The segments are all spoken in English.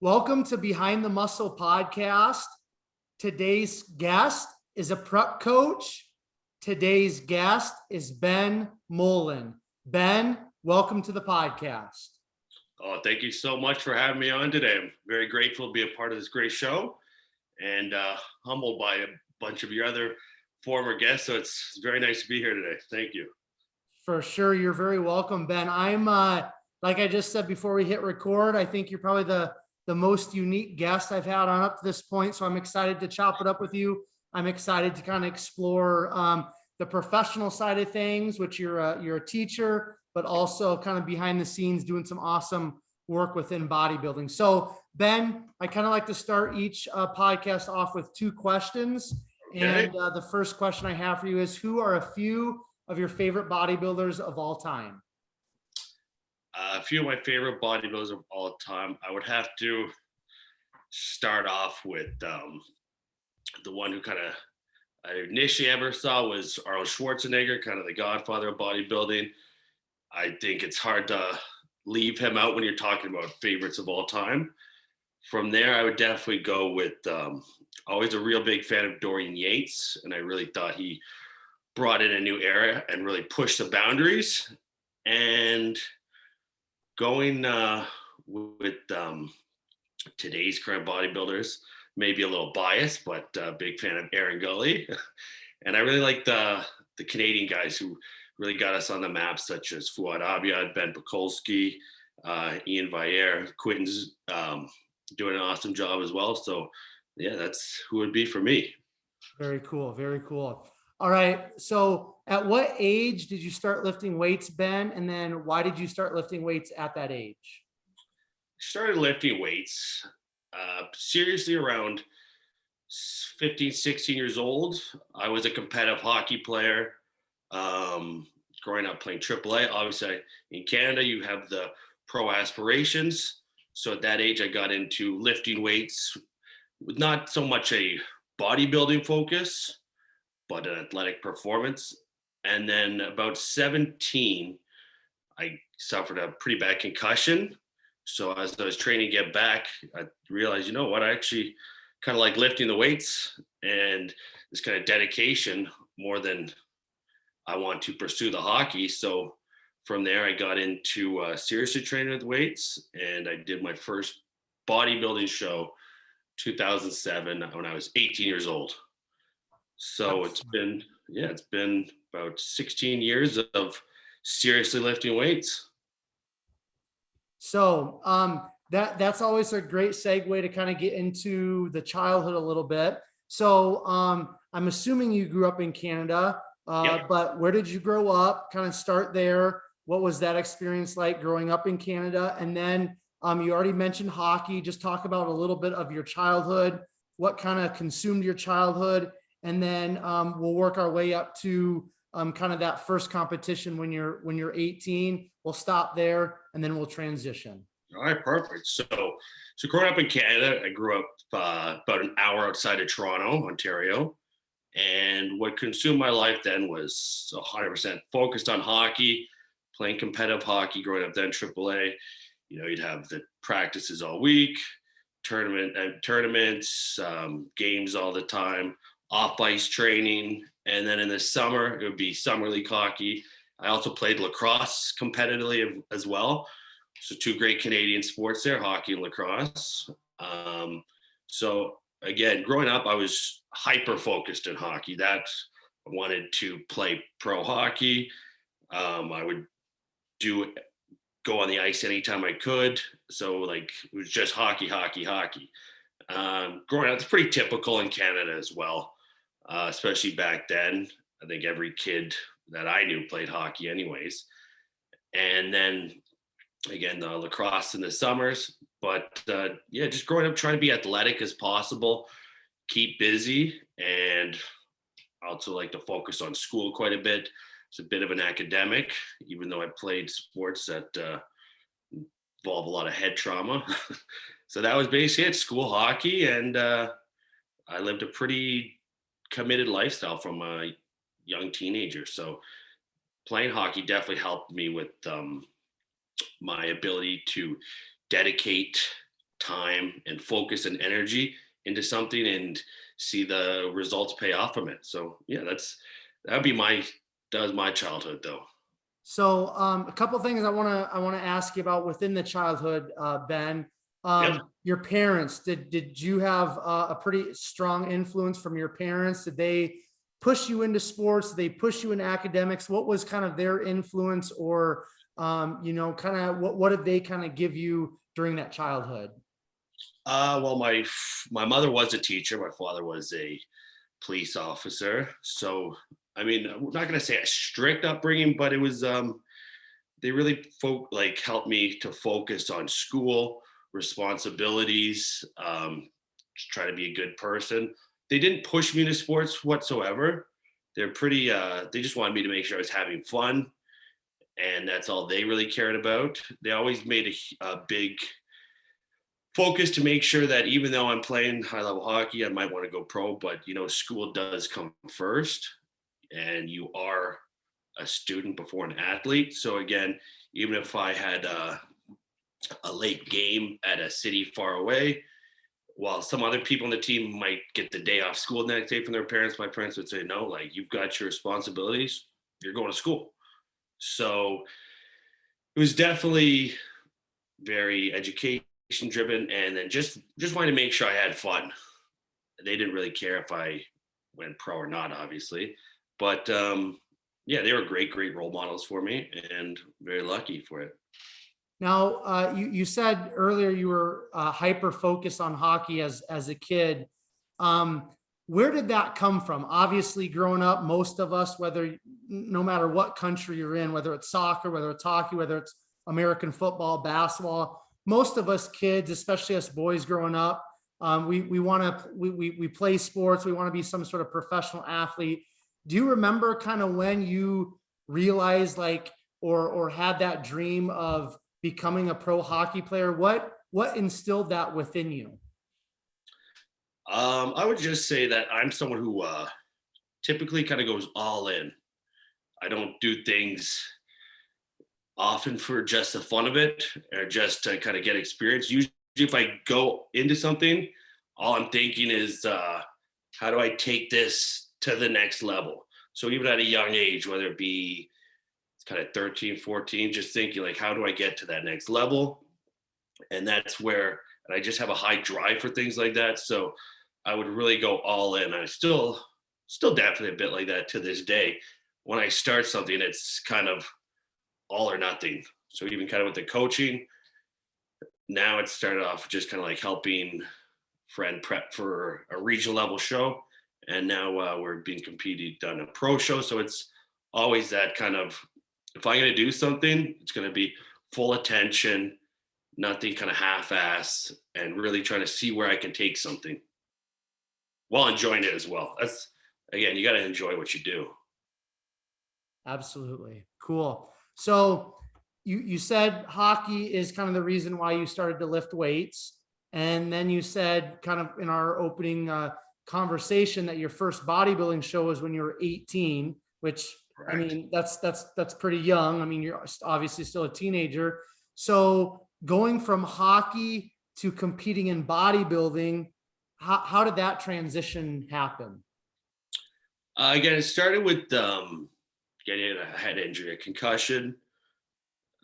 Welcome to Behind the Muscle podcast. Today's guest is a prep coach. Today's guest is Ben Mullen. Ben, welcome to the podcast. Oh, thank you so much for having me on today. I'm very grateful to be a part of this great show and humbled by a bunch of your other former guests. So it's very nice to be here today. Thank you. For sure. You're very welcome, Ben. I'm like I just said before we hit record, I think you're probably the most unique guest I've had on up to this point. So I'm excited to chop it up with you. I'm excited to kind of explore the professional side of things, which you're a teacher, but also kind of behind the scenes doing some awesome work within bodybuilding. So Ben, I kind of like to start each podcast off with two questions. Okay. And the first question I have for you is, who are a few of your favorite bodybuilders of all time? A few of my favorite bodybuilders of all time. I would have to start off with the one who kind of I initially ever saw was Arnold Schwarzenegger, kind of the godfather of bodybuilding. I think it's hard to leave him out when you're talking about favorites of all time. From there, I would definitely go with always a real big fan of Dorian Yates, and I really thought he brought in a new era and really pushed the boundaries. And going with today's current bodybuilders, maybe a little biased, but big fan of Eiren Gauley. And I really like the Canadian guys who really got us on the map, such as Fuad Abiad, Ben Pakulski, Ian Vayer. Quinton's doing an awesome job as well. So yeah, that's who it would be for me. Very cool. Very cool. All right. So at what age did you start lifting weights, Ben? And then why did you start lifting weights at that age? Started lifting weights seriously around 15, 16 years old. I was a competitive hockey player. Growing up playing AAA, obviously in Canada, you have the pro aspirations. So at that age, I got into lifting weights with not so much a bodybuilding focus, but an athletic performance. And then about 17, I suffered a pretty bad concussion. So as I was training to get back, I realized, you know what, I actually kind of like lifting the weights and this kind of dedication more than I want to pursue the hockey. So from there, I got into seriously training with weights, and I did my first bodybuilding show 2007 when I was 18 years old. So it's been about 16 years of seriously lifting weights. So that's always a great segue to kind of get into the childhood a little bit. So I'm assuming you grew up in Canada, Yep. but where did you grow up? Kind of start there. What was that experience like growing up in Canada? And then you already mentioned hockey. Just talk about a little bit of your childhood, what kind of consumed your childhood, and then we'll work our way up to kind of that first competition when you're 18. We'll stop there and then we'll transition. All right, perfect. So growing up in Canada, I grew up about an hour outside of Toronto, Ontario. And what consumed my life then was 100% focused on hockey, playing competitive hockey, growing up then AAA. You know, you'd have the practices all week, tournaments, games all the time, off ice training. And then in the summer, it would be summer league hockey. I also played lacrosse competitively as well. So two great Canadian sports there, hockey and lacrosse. So again, growing up, I was hyper focused in hockey. That I wanted to play pro hockey. I would go on the ice anytime I could. So like it was just hockey. Growing up, it's pretty typical in Canada as well, especially back then. I think every kid that I knew played hockey anyways. And then again, the lacrosse in the summers. But just growing up, trying to be athletic as possible, keep busy, and also like to focus on school quite a bit. It's a bit of an academic, even though I played sports that involve a lot of head trauma. So that was basically it, school hockey. And I lived a pretty committed lifestyle from a young teenager. So playing hockey definitely helped me with my ability to dedicate time and focus and energy into something and see the results pay off from it. So yeah, that was my childhood though. So a couple things I want to ask you about within the childhood, Ben. Yep. Your parents, did you have a pretty strong influence from your parents? Did they push you into sports? Did they push you into academics? What was kind of their influence, or kind of what did they kind of give you during that childhood? Well, my mother was a teacher. My father was a police officer. So, I mean, I'm not going to say a strict upbringing, but it was, they really helped me to focus on school responsibilities, just try to be a good person. They didn't push me into sports whatsoever. They're pretty, they just wanted me to make sure I was having fun. And that's all they really cared about. They always made a big focus to make sure that even though I'm playing high level hockey, I might want to go pro, but school does come first, and you are a student before an athlete. So again, even if I had a late game at a city far away, while some other people on the team might get the day off school the next day from their parents, my parents would say, no, like, you've got your responsibilities, you're going to school. So it was definitely very educational driven, and then just wanted to make sure I had fun. They didn't really care if I went pro or not, obviously, but yeah, they were great role models for me, and very lucky for it. Now, you said earlier you were hyper focused on hockey as a kid. Where did that come from? Obviously, growing up, most of us, no matter what country you're in, whether it's soccer, whether it's hockey, whether it's American football, basketball, most of us kids, especially us boys growing up, we play sports. We want to be some sort of professional athlete. Do you remember kind of when you realized or had that dream of becoming a pro hockey player? What instilled that within you? I would just say that I'm someone who typically kind of goes all in. I don't do things often for just the fun of it or just to kind of get experience. Usually if I go into something, all I'm thinking is, how do I take this to the next level? So even at a young age, whether it be kind of 13, 14, just thinking like, how do I get to that next level? And that's where, and I just have a high drive for things like that. So I would really go all in. I still definitely a bit like that to this day. When I start something, it's kind of all or nothing. So even kind of with the coaching, now it started off just kind of like helping friend prep for a regional level show. And now we're being competed on a pro show. So it's always that kind of, if I'm going to do something, it's going to be full attention, nothing kind of half-ass, and really trying to see where I can take something while enjoying it as well. That's, again, you got to enjoy what you do. Absolutely. Cool. So you said hockey is kind of the reason why you started to lift weights. And then you said kind of in our opening conversation that your first bodybuilding show was when you were 18, which correct. I mean, that's pretty young. I mean, you're obviously still a teenager. So going from hockey to competing in bodybuilding, how did that transition happen? Again, it started with getting a head injury, a concussion.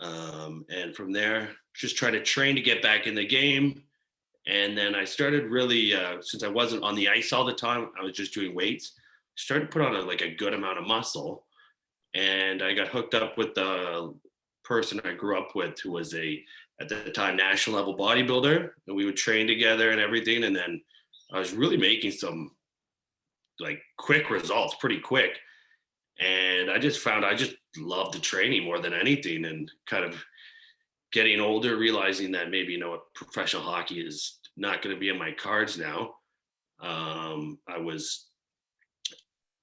And from there, just trying to train to get back in the game. And then I started really, since I wasn't on the ice all the time, I was just doing weights, started to put on a good amount of muscle. And I got hooked up with the person I grew up with who was at the time, national level bodybuilder. And we would train together and everything. And then I was really making some quick results pretty quick. And I just found I just loved the training more than anything, and kind of getting older, realizing that maybe, professional hockey is not going to be in my cards now. I was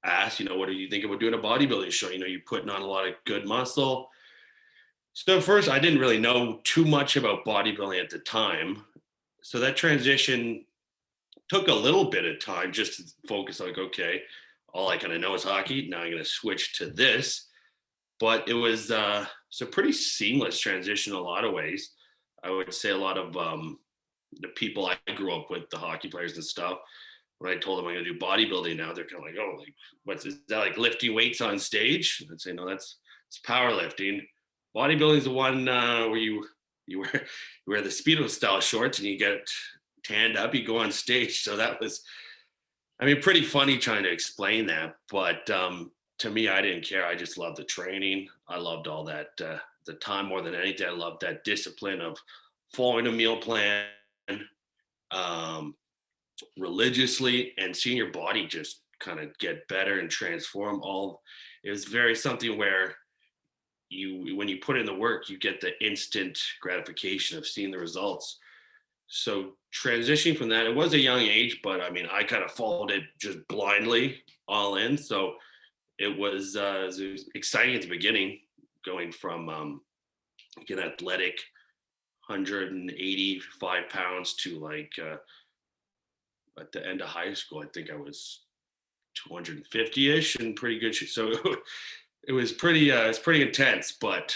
asked, what do you think about doing a bodybuilding show? You're putting on a lot of good muscle. So at first I didn't really know too much about bodybuilding at the time. So that transition took a little bit of time just to focus okay, all I kind of know is hockey. Now I'm going to switch to this. But it was a pretty seamless transition in a lot of ways. I would say a lot of the people I grew up with, the hockey players and stuff, when I told them I'm going to do bodybuilding now, they're kind of like, oh, like, is that like lifting weights on stage? I'd say, no, it's powerlifting. Bodybuilding is the one where you wear the Speedo style shorts and you get tanned up, you go on stage. So that was, I mean, pretty funny trying to explain that. But to me, I didn't care. I just loved the training. I loved all that, the time more than anything. I loved that discipline of following a meal plan, religiously, and seeing your body just kind of get better and transform. It was very something where when you put in the work, you get the instant gratification of seeing the results. So transitioning from that, it was a young age, but I mean, I kind of followed it just blindly, all in. So it was exciting at the beginning, going from an athletic 185 pounds to like at the end of high school, I think I was 250-ish and pretty good. So it was it's pretty intense. But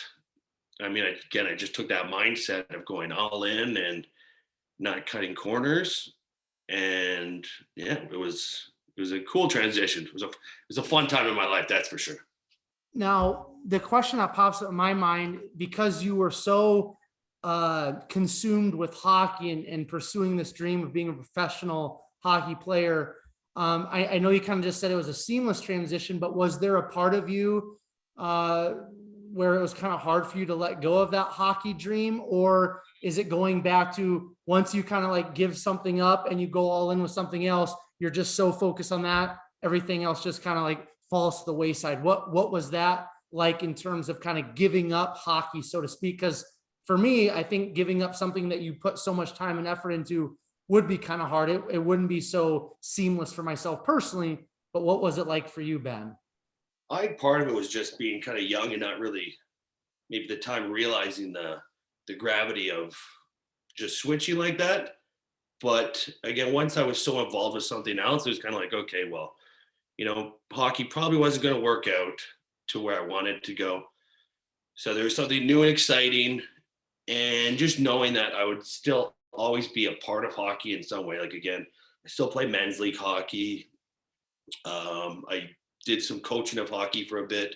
I mean, I just took that mindset of going all in and not cutting corners. And yeah, it was a cool transition. It was a fun time in my life, that's for sure. Now, the question that pops up in my mind, because you were so consumed with hockey and pursuing this dream of being a professional hockey player, I know you kind of just said it was a seamless transition, but was there a part of you where it was kind of hard for you to let go of that hockey dream? Or is it going back to once you kind of like give something up and you go all in with something else, you're just so focused on that, everything else just kind of like falls to the wayside? What was that like in terms of kind of giving up hockey, so to speak? Because for me, I think giving up something that you put so much time and effort into would be kind of hard. It wouldn't be so seamless for myself personally, but what was it like for you, Ben? I think part of it was just being kind of young and not really, maybe the time realizing the gravity of just switching like that. But again, once I was so involved with something else, it was kind of like, okay, well, hockey probably wasn't going to work out to where I wanted to go. So there was something new and exciting, and just knowing that I would still always be a part of hockey in some way. Like, again, I still play men's league hockey. I did some coaching of hockey for a bit.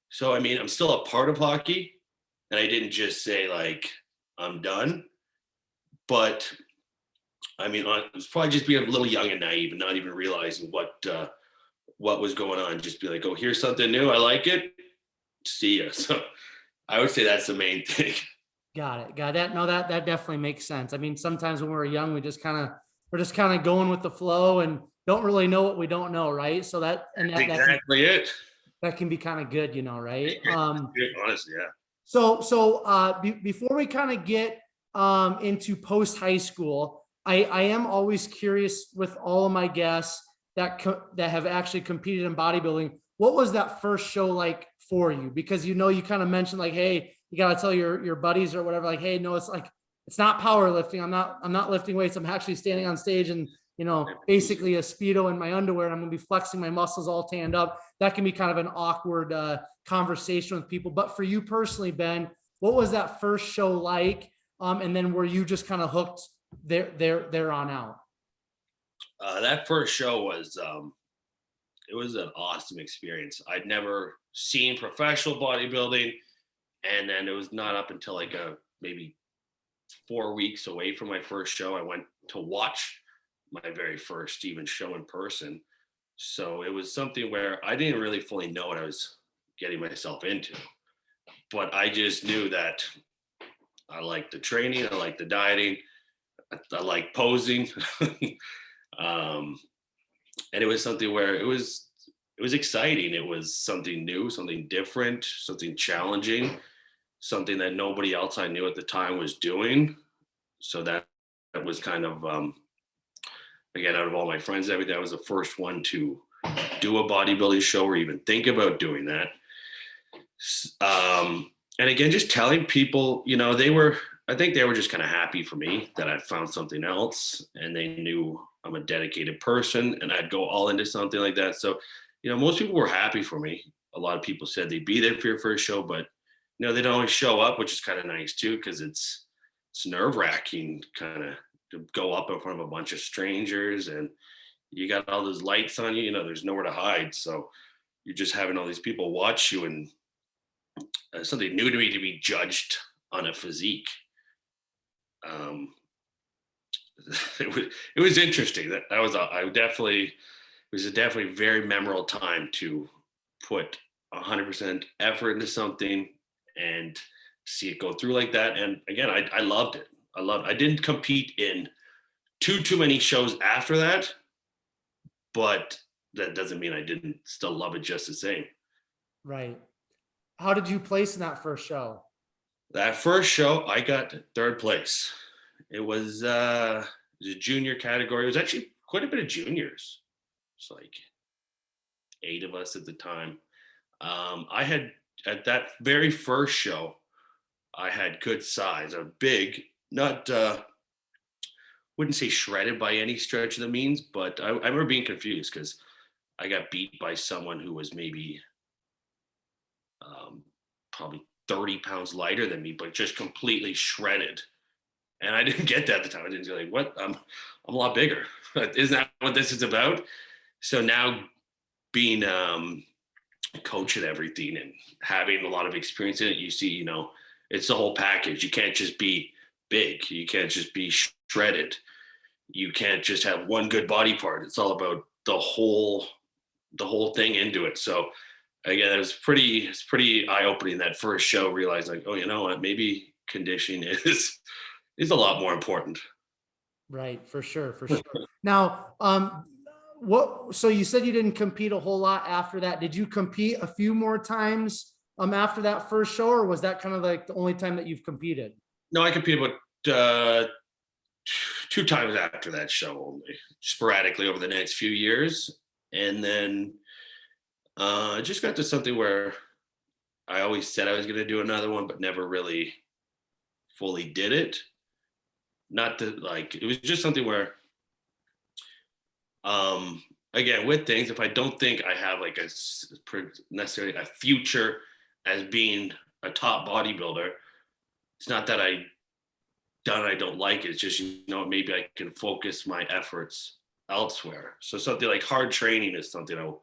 So, I mean, I'm still a part of hockey, and I didn't just say like, I'm done. But I mean, it was probably just being a little young and naive and not even realizing what was going on. Just be like, oh, here's something new. I like it. See ya. So I would say that's the main thing. Got it. No, that definitely makes sense. I mean, sometimes when we're young, we're just kind of going with the flow and don't really know what we don't know, right? So that's exactly it. That can be kind of good, right? Honestly, yeah. So before we kind of get into post high school, I am always curious with all of my guests that have actually competed in bodybuilding. What was that first show like for you? Because you kind of mentioned like, hey, you got to tell your buddies or whatever, like, hey, no, it's like, it's not powerlifting. I'm not lifting weights. I'm actually standing on stage and, basically a Speedo in my underwear, and I'm going to be flexing my muscles all tanned up. That can be kind of an awkward conversation with people. But for you personally, Ben, what was that first show like? And then were you just kind of hooked there on out? That first show was, it was an awesome experience. I'd never seen professional bodybuilding. And then it was not up until like maybe 4 weeks away from my first show, I went to watch my very first even show in person. So it was something where I didn't really fully know what I was getting myself into. But I just knew that I liked the training, I liked the dieting, I liked posing. And it was something where it was exciting. It was something new, something different, something challenging, something that nobody else I knew at the time was doing. So that was kind of, again, out of all my friends, everything, I was the first one to do a bodybuilding show or even think about doing that. And again, just telling people, I think they were just kind of happy for me that I found something else, and they knew I'm a dedicated person and I'd go all into something like that. So, most people were happy for me. A lot of people said they'd be there for your first show, but they don't always show up, which is kind of nice too, because it's nerve-wracking kind of to go up in front of a bunch of strangers, and you got all those lights on you, you know, there's nowhere to hide. So you're just having all these people watch you, and something new to me to be judged on a physique. Um, it was interesting. That was it was a definitely very memorable time to put 100% effort into something and see it go through like that. And again, I loved it. I didn't compete in too many shows after that, but that doesn't mean I didn't still love it just the same. Right. How did you place in that first show? That first show, I got third place. It was a junior category. It was actually quite a bit of juniors. It's like 8 of us at the time. I had, at that very first show, I had good size. A big, not wouldn't say shredded by any stretch of the means, but I remember being confused because I got beat by someone who was maybe probably 30 pounds lighter than me, but just completely shredded. And I didn't get that at the time. I didn't say, like, what? I'm a lot bigger. Isn't that what this is about? So now being a coach and everything and having a lot of experience in it, you see, you know, it's the whole package. You can't just be big. You can't just be shredded. You can't just have one good body part. It's all about the whole thing into it. So again, it's pretty eye-opening that first show, realizing like, oh, you know what, maybe conditioning is a lot more important. Right, for sure, for sure. Now, so you said you didn't compete a whole lot after that. Did you compete a few more times after that first show, or was that kind of like the only time that you've competed? No, I competed about 2 times after that show, only sporadically over the next few years. And then I just got to something where I always said I was going to do another one, but never really fully did it. Not that, like, it was just something where, again, with things, if I don't think I have like necessarily a future as being a top bodybuilder, it's not that I don't like it. It's just, you know, maybe I can focus my efforts elsewhere. So something like hard training is something I'll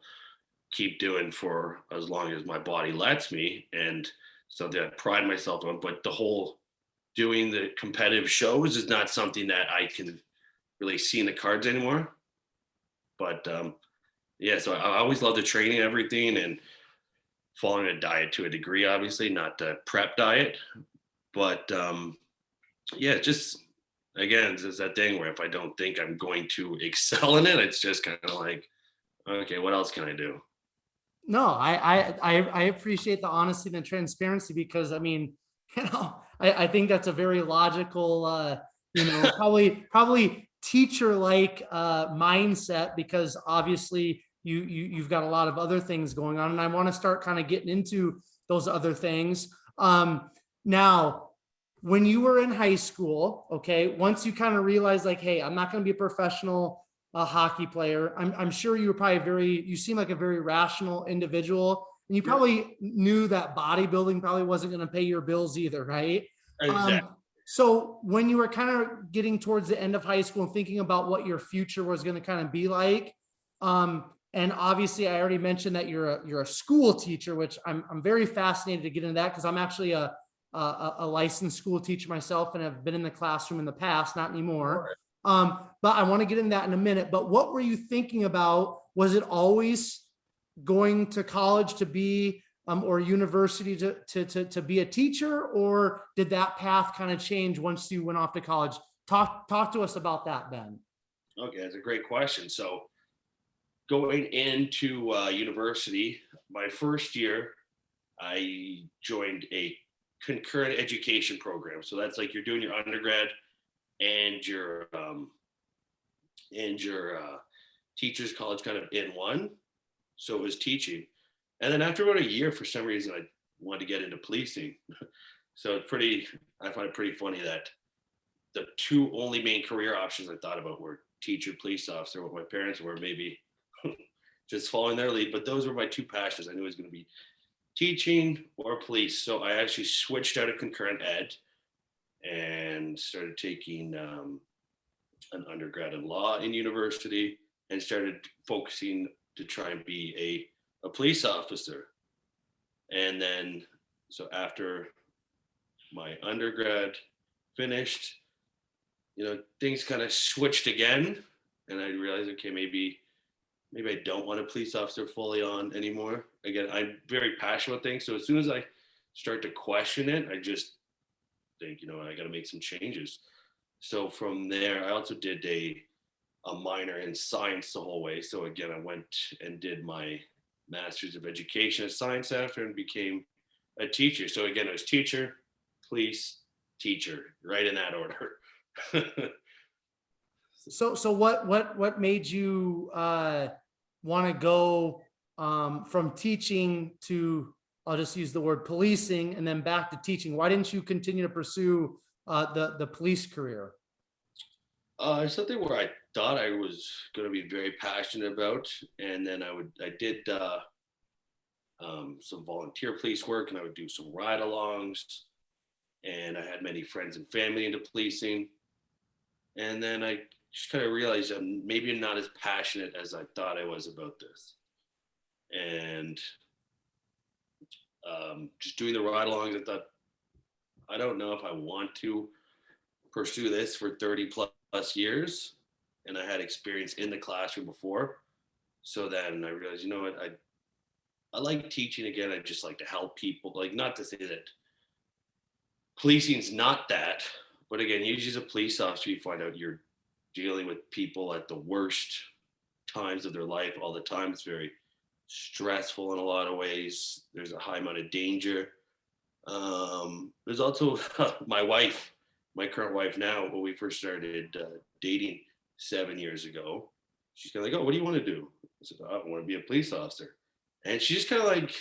keep doing for as long as my body lets me, and something I pride myself on. But the whole doing the competitive shows is not something that I can really see in the cards anymore. But yeah, so I always love the training and everything, and following a diet to a degree, obviously, not the prep diet. But yeah, just again, it's that thing where if I don't think I'm going to excel in it, it's just kind of like, okay, what else can I do? No, I appreciate the honesty and the transparency, because I mean, you know, I think that's a very logical, you know, probably teacher-like mindset, because obviously you've got a lot of other things going on, and I want to start kind of getting into those other things. Now, when you were in high school, okay, once you kind of realized like, hey, I'm not going to be a professional hockey player, I'm sure you were probably you seem like a very rational individual, and you probably knew that bodybuilding probably wasn't going to pay your bills either, right? Exactly. So when you were kind of getting towards the end of high school and thinking about what your future was going to kind of be like, and obviously I already mentioned that you're a school teacher, which I'm very fascinated to get into that, because I'm actually a licensed school teacher myself, and have been in the classroom in the past, not anymore. But I want to get into that in a minute. But what were you thinking about? Was it always going to college to be or university to be a teacher, or did that path kind of change once you went off to college? Talk to us about that, Ben. Okay, that's a great question. So going into university, my first year, I joined a concurrent education program. So that's like you're doing your undergrad and your teacher's college kind of in one. So it was teaching. And then after about a year, for some reason, I wanted to get into policing. So I find it pretty funny that the 2 only main career options I thought about were teacher, police officer. What my parents were maybe just following their lead, but those were my 2 passions. I knew it was going to be teaching or police. So I actually switched out of concurrent ed and started taking an undergrad in law in university and started focusing to try and be a police officer. And then, so after my undergrad finished, things kind of switched again. And I realized, okay, maybe I don't want a police officer fully on anymore. Again, I'm very passionate about things. So as soon as I start to question it, I just think, I got to make some changes. So from there, I also did a minor in science the whole way. So again, I went and did my master's of education in science after and became a teacher. So again, it was teacher, police, teacher, right in that order. So what made you want to go from teaching to, I'll just use the word policing, and then back to teaching? Why didn't you continue to pursue the police career? Something where I thought I was going to be very passionate about, and then I did some volunteer police work, and I would do some ride-alongs, and I had many friends and family into policing, and then I just kind of realized I'm maybe not as passionate as I thought I was about this, and just doing the ride-alongs, I thought, I don't know if I want to pursue this for 30 plus years, and I had experience in the classroom before. So then I realized, what, I like teaching again. I just like to help people. Like, not to say that policing's not that, but again, usually as a police officer, you find out you're dealing with people at the worst times of their life all the time. It's very stressful in a lot of ways. There's a high amount of danger. There's also my wife, my current wife now, when we first started dating 7 years ago, she's kind of like, oh, what do you want to do? I said, oh, I want to be a police officer. And she just kind of like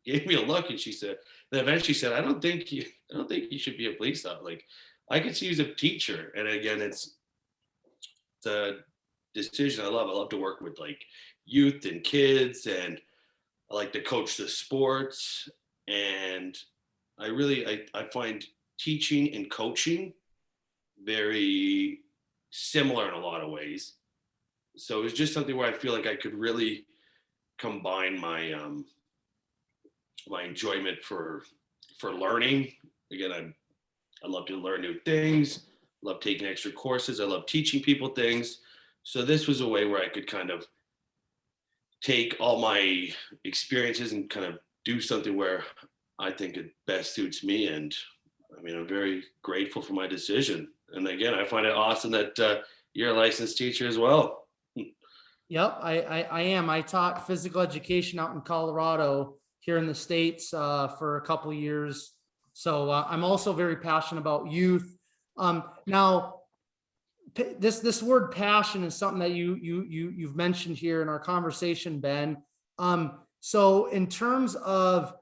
gave me a look, and she said, then eventually said, I don't think you should be a police officer. Like, I could see you as a teacher. And again, it's a decision I love. I love to work with like youth and kids, and I like to coach the sports. And I find teaching and coaching very similar in a lot of ways. So it's just something where I feel like I could really combine my my enjoyment for learning. Again, I love to learn new things. I love taking extra courses. I love teaching people things. So this was a way where I could kind of take all my experiences and kind of do something where I think it best suits me. And I mean, I'm very grateful for my decision. And again, I find it awesome that you're a licensed teacher as well. Yep, I am. I taught physical education out in Colorado here in the States for a couple of years. So I'm also very passionate about youth. Now, this word passion is something that you've mentioned here in our conversation, Ben. So in terms of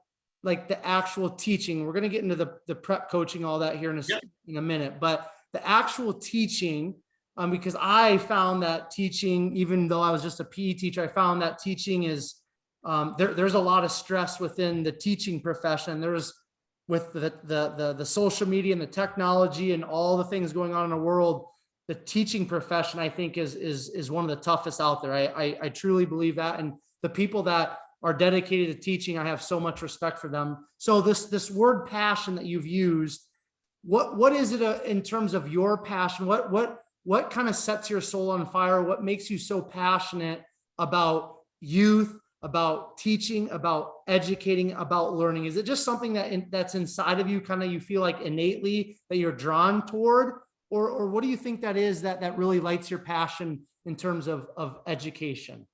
like the actual teaching, we're going to get into the prep coaching, all that here in a minute, but the actual teaching, because I found that teaching, even though I was just a PE teacher, I found that teaching is, there's a lot of stress within the teaching profession. There's, with the social media and the technology and all the things going on in the world, the teaching profession, I think, is one of the toughest out there. I truly believe that. And the people that are dedicated to teaching, I have so much respect for them. So this word passion that you've used, what is it in terms of your passion? What kind of sets your soul on fire? What makes you so passionate about youth, about teaching, about educating, about learning? Is it just something that's inside of you, kind of you feel like innately that you're drawn toward? Or what do you think that is that really lights your passion in terms of education?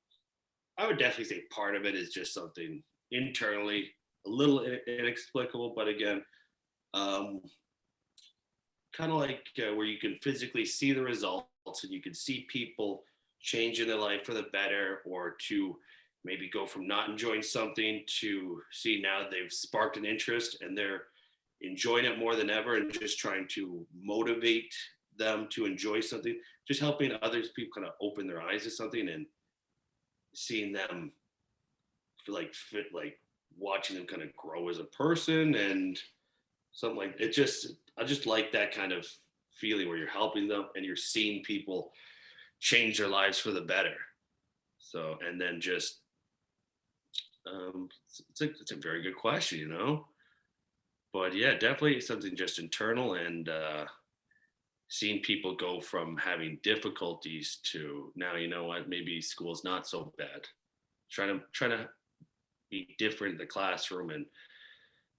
I would definitely say part of it is just something internally, a little inexplicable, but again, kind of like where you can physically see the results and you can see people change in their life for the better, or to maybe go from not enjoying something to see now they've sparked an interest and they're enjoying it more than ever, and just trying to motivate them to enjoy something, just helping others, people kind of open their eyes to something and seeing them fit, like watching them kind of grow as a person and something like it. I just like that kind of feeling where you're helping them and you're seeing people change their lives for the better. So, and then just, it's a very good question, you know, but yeah, definitely something just internal, and seeing people go from having difficulties to now, you know what, maybe school's not so bad. Trying to be different in the classroom and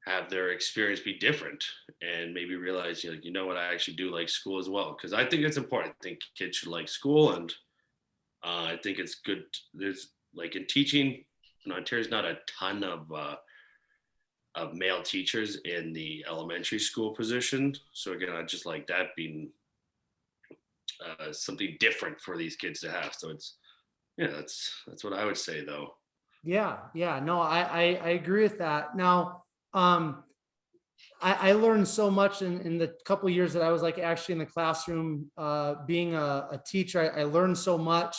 have their experience be different, and maybe realize, you know what, I actually do like school as well, because I think it's important. I think kids should like school, and I think it's good. There's like in teaching in Ontario's not a ton of male teachers in the elementary school position. So again, I just like that being something different for these kids to have. So it's, yeah, that's what I would say though. Yeah, yeah, no, I agree with that. Now, I learned so much in the couple of years that I was like actually in the classroom, being a teacher. I learned so much.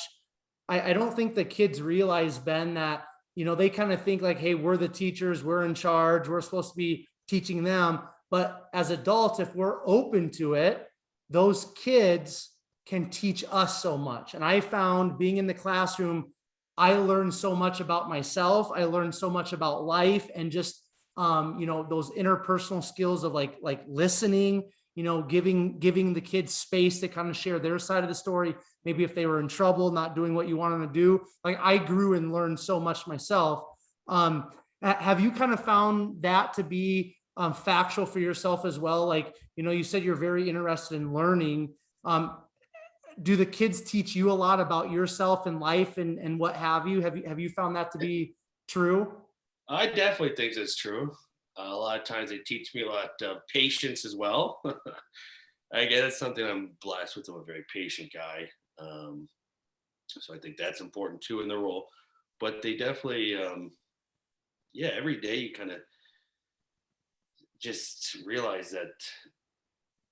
I don't think the kids realize, Ben, that, you know, they kind of think like, hey, we're the teachers, we're in charge, we're supposed to be teaching them. But as adults, if we're open to it, those kids can teach us so much. And I found being in the classroom, I learned so much about myself. I learned so much about life, and just, you know, those interpersonal skills of like listening, you know, giving the kids space to kind of share their side of the story. Maybe if they were in trouble, not doing what you want them to do. Like I grew and learned so much myself. Have you kind of found that to be factual for yourself as well? Like, you know, you said you're very interested in learning. Do the kids teach you a lot about yourself and life and what have you? Have you found that to be true? I definitely think that's true. A lot of times they teach me a lot of patience as well. I guess that's something I'm blessed with. I'm a very patient guy. So I think that's important too in the role. But they definitely, yeah, every day you kind of just realize that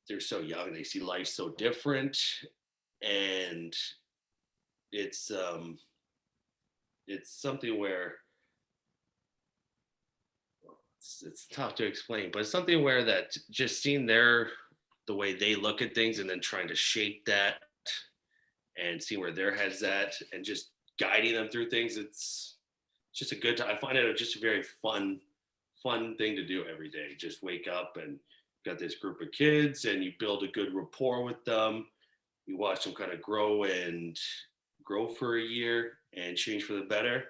they're so young. They see life so different. And it's something where it's tough to explain, but it's something where that just seeing the way they look at things and then trying to shape that and see where their head's at and just guiding them through things. It's just a good time. I find it just a very fun thing to do every day. Just wake up and got this group of kids and you build a good rapport with them. You watch them kind of grow for a year and change for the better.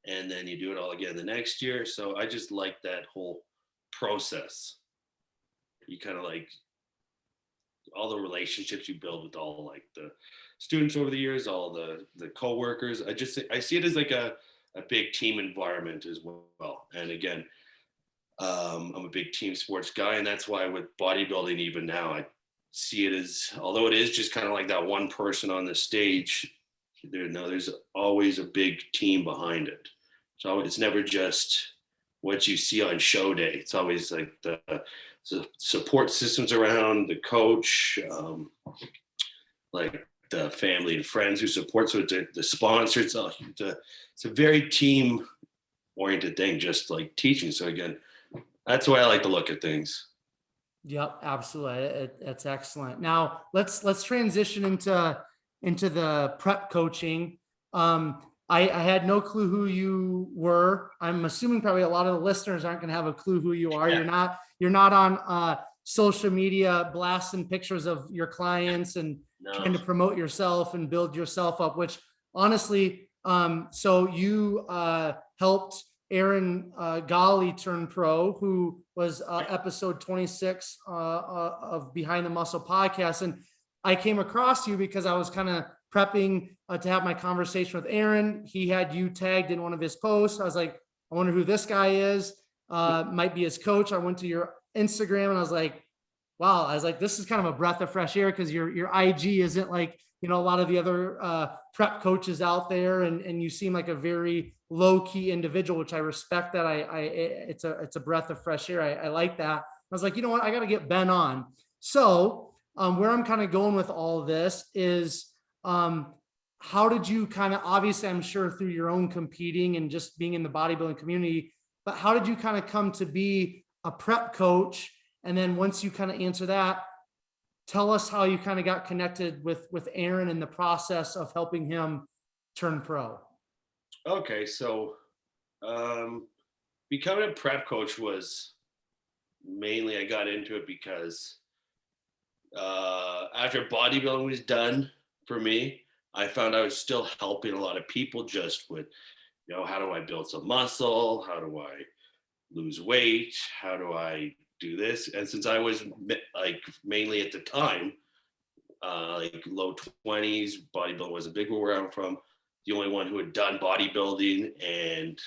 And then you do it all again the next year. So I just like that whole process. You kind of like all the relationships you build with all like the students over the years, all the co-workers. I see it as like a big team environment as well. And again, I'm a big team sports guy, and that's why with bodybuilding, even now, I see it as, although it is just kind of like that one person on the stage, there's always a big team behind it. So it's never just what you see on show day. It's always like the support systems around the coach, like the family and friends who support. So the sponsors. It's a very team oriented thing, just like teaching. So again, that's the way I like to look at things. Yep, absolutely. That's excellent. Now let's transition into the prep coaching. I had no clue who you were. I'm assuming probably a lot of the listeners aren't going to have a clue who you are. Yeah. You're not on social media blasting pictures of your clients and trying to promote yourself and build yourself up, which honestly, so you helped Eiren Gauley turn pro, who was episode 26 of Behind the Muscle podcast. And I came across you because I was kind of prepping to have my conversation with Eiren. He had you tagged in one of his posts. I was like, I wonder who this guy is. Might be his coach. I went to your Instagram and I was like, wow. I was like, this is kind of a breath of fresh air, because your IG isn't like, you know, a lot of the other prep coaches out there, and you seem like a very low key individual, which I respect. That it's a breath of fresh air. I like that. I was like, you know what, I got to get Ben on. So where I'm kind of going with all of this is, how did you kind of, obviously I'm sure through your own competing and just being in the bodybuilding community, but how did you kind of come to be a prep coach? And then once you kind of answer that, tell us how you kind of got connected with Eiren in the process of helping him turn pro. Okay, so becoming a prep coach was mainly, I got into it because after bodybuilding was done for me, I found I was still helping a lot of people just with, how do I build some muscle? How do I lose weight? How do I do this? And since I was like mainly at the time, like low 20s, bodybuilding wasn't big where I'm from. The only one who had done bodybuilding and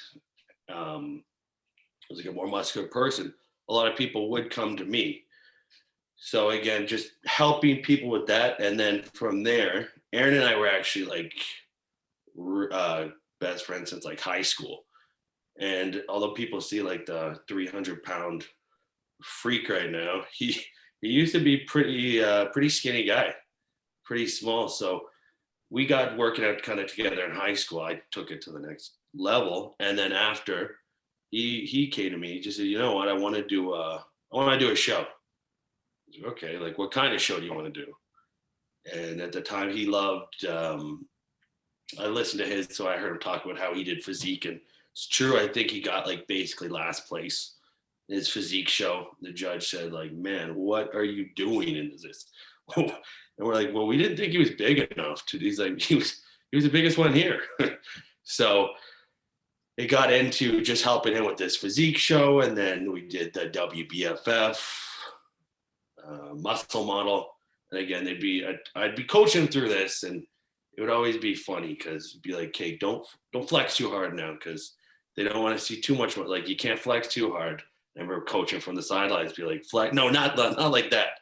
was like a more muscular person. A lot of people would come to me. So again, just helping people with that, and then from there, Eiren and I were actually like best friends since like high school. And although people see like the 300-pound freak right now, he used to be pretty skinny guy, pretty small. So we got working out kind of together in high school. I took it to the next level, and then after he came to me, he just said, you know what, I want to do a show. Said, okay, like what kind of show do you want to do? And at the time, he loved. I listened to his, so I heard him talk about how he did physique, and it's true. I think he got like basically last place in his physique show. The judge said, like, man, what are you doing in this? And we're like, well, we didn't think he was big enough to. He's like, he was the biggest one here. So it got into just helping him with this physique show, and then we did the WBFF muscle model. And again, I'd be coaching through this, and it would always be funny because it'd be like, okay, don't flex too hard now because they don't want to see too much. Like you can't flex too hard. I remember coaching from the sidelines, be like, flex, no, not like that.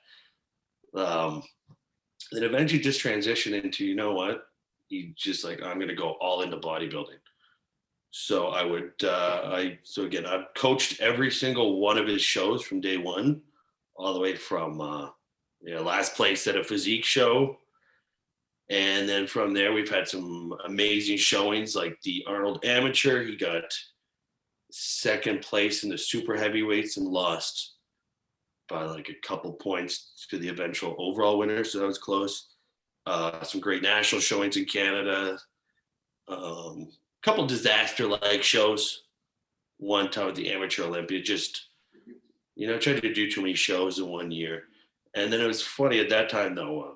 Then eventually just transitioned into, you know what? You just like, I'm going to go all into bodybuilding. So I would, so again, I've coached every single one of his shows from day one, all the way from, last place at a physique show. And then from there, we've had some amazing showings like the Arnold Amateur. He got second place in the super heavyweights and lost by like a couple points to the eventual overall winner. So that was close. Some great national showings in Canada. Couple disaster-like shows. One time at the Amateur Olympia, just, tried to do too many shows in 1 year. And then it was funny at that time though,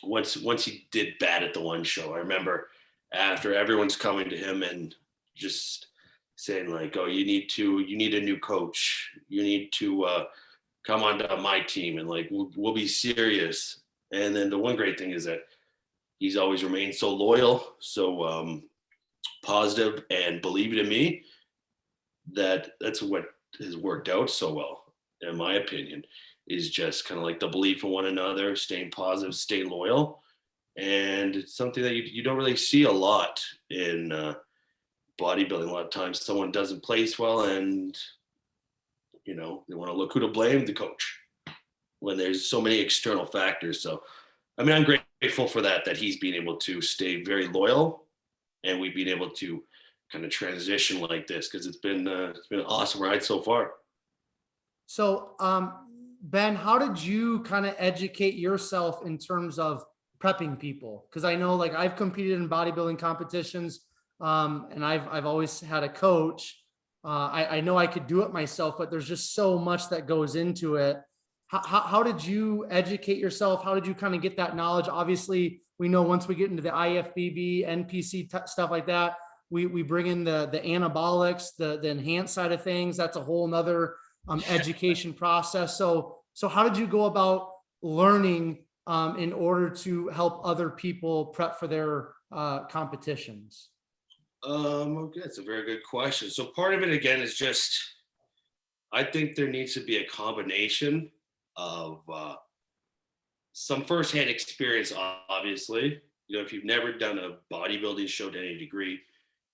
once he did bad at the one show, I remember after everyone's coming to him and just saying like, oh, you need a new coach. You need to come onto my team and like, we'll be serious. And then the one great thing is that he's always remained so loyal, so positive, and believing in me, that's what has worked out so well, in my opinion, is just kind of like the belief in one another, staying positive, stay loyal. And it's something that you don't really see a lot in bodybuilding. A lot of times someone doesn't place well and, they want to look who to blame, the coach, when there's so many external factors. So, I mean, I'm grateful for that he's been able to stay very loyal, and we've been able to kind of transition like this because it's been an awesome ride so far. So, Ben, how did you kind of educate yourself in terms of prepping people? Because I know, like, I've competed in bodybuilding competitions, and I've always had a coach. I know I could do it myself, but there's just so much that goes into it. How did you educate yourself? How did you kind of get that knowledge? Obviously, we know once we get into the IFBB, NPC stuff like that, we bring in the anabolics, the enhanced side of things. That's a whole nother education process. So how did you go about learning in order to help other people prep for their competitions? Okay, that's a very good question. So part of it again is just, I think there needs to be a combination of some firsthand experience. Obviously, if you've never done a bodybuilding show to any degree,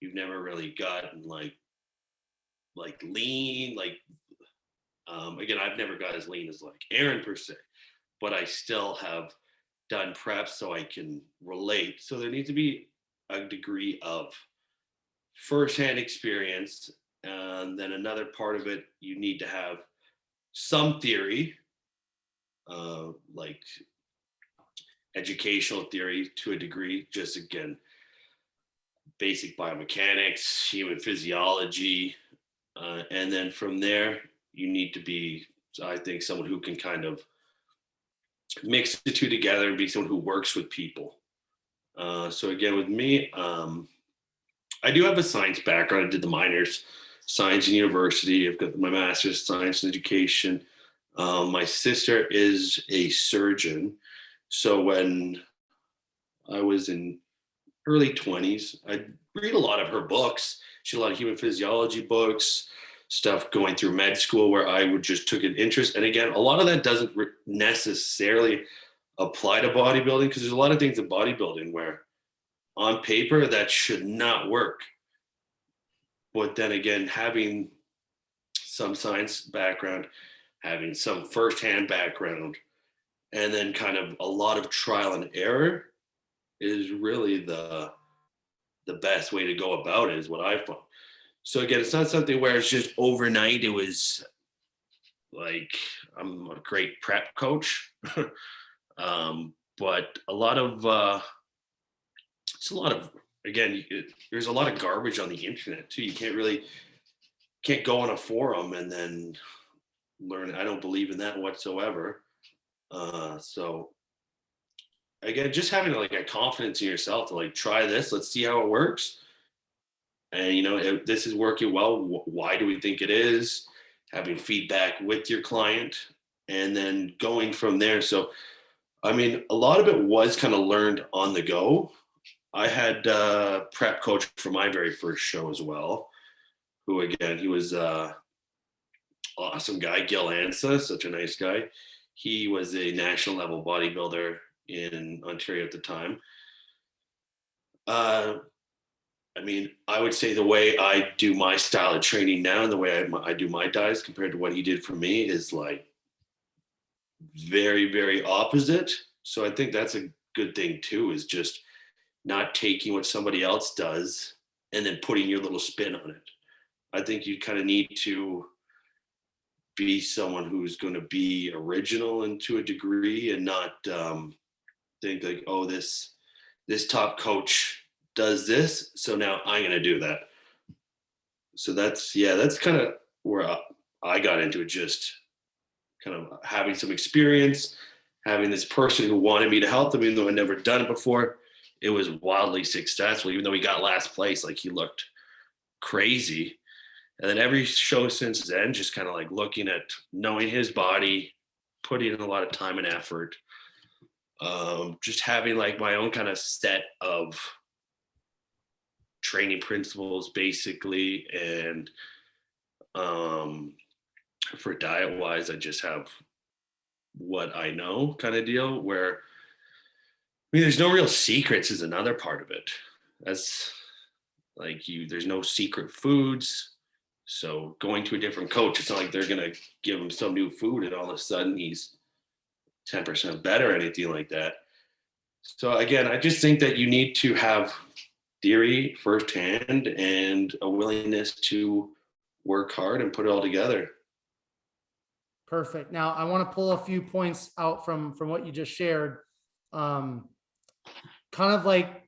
you've never really gotten like lean, again, I've never got as lean as like Eiren per se, but I still have done preps so I can relate. So there needs to be a degree of firsthand experience. And then another part of it, you need to have some theory. like educational theory to a degree, just again, basic biomechanics, human physiology. And then from there, you need to be, I think, someone who can kind of mix the two together and be someone who works with people. So again, with me, I do have a science background. I did the minors science in university. I've got my master's science in education. My sister is a surgeon. So when I was in early 20s, I read a lot of her books. She had a lot of human physiology books, stuff going through med school where I would just took an interest. And again, a lot of that doesn't necessarily apply to bodybuilding because there's a lot of things in bodybuilding where on paper that should not work. But then again, having some science background, having some firsthand background, and then kind of a lot of trial and error is really the best way to go about it, is what I found. So again, it's not something where it's just overnight. It was like, I'm a great prep coach. But a lot of it's a lot of, again, there's a lot of garbage on the internet too. You can't go on a forum and then learn. I don't believe in that whatsoever. So again, just having like a confidence in yourself to like try this, let's see how it works. And if this is working well, why do we think it is? Having feedback with your client and then going from there. So I mean, a lot of it was kind of learned on the go. I had a prep coach for my very first show as well, who again, he was awesome guy, Gil Ansa, such a nice guy. He was a national level bodybuilder in Ontario at the time. I mean, I would say the way I do my style of training now and the way I do my diets compared to what he did for me is like very, very opposite. So I think that's a good thing too, is just not taking what somebody else does and then putting your little spin on it. I think you kind of need to be someone who's going to be original and to a degree and not think like, oh, this top coach does this, so now I'm going to do that. So that's kind of where I got into it, just kind of having some experience, having this person who wanted me to help them, even though I'd never done it before. It was wildly successful, even though he got last place. Like, he looked crazy. And then every show since then, just kind of like looking at knowing his body, putting in a lot of time and effort, just having like my own kind of set of training principles basically. And for diet wise, I just have what I know kind of deal, where I mean, there's no real secrets is another part of it. That's like, there's no secret foods. So going to a different coach, it's not like they're going to give him some new food and all of a sudden he's 10% better or anything like that. So again, I just think that you need to have theory firsthand and a willingness to work hard and put it all together. Perfect. Now I want to pull a few points out from what you just shared. Kind of like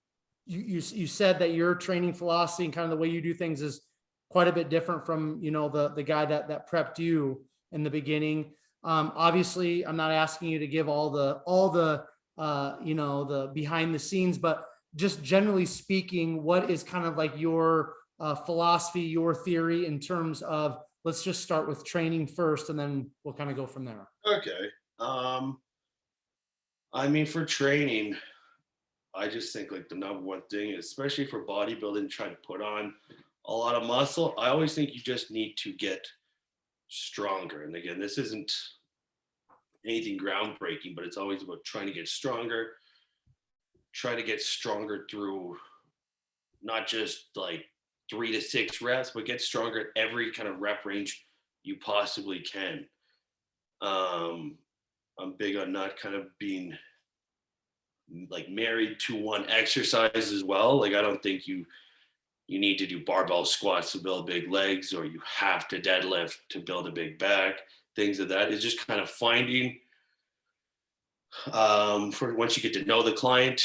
you said that your training philosophy and kind of the way you do things is quite a bit different from, the guy that prepped you in the beginning. Obviously I'm not asking you to give all the the behind the scenes, but just generally speaking, what is kind of like your philosophy, your theory in terms of, let's just start with training first and then we'll kind of go from there. Okay. I mean, for training, I just think like the number one thing, especially for bodybuilding, trying to put on a lot of muscle, I always think you just need to get stronger. And again, this isn't anything groundbreaking, but it's always about trying to get stronger, try to get stronger through not just like 3 to 6 reps, but get stronger at every kind of rep range you possibly can. I'm big on not kind of being like married to one exercise as well. Like, I don't think you need to do barbell squats to build big legs, or you have to deadlift to build a big back, things of that. It's just kind of finding For once you get to know the client,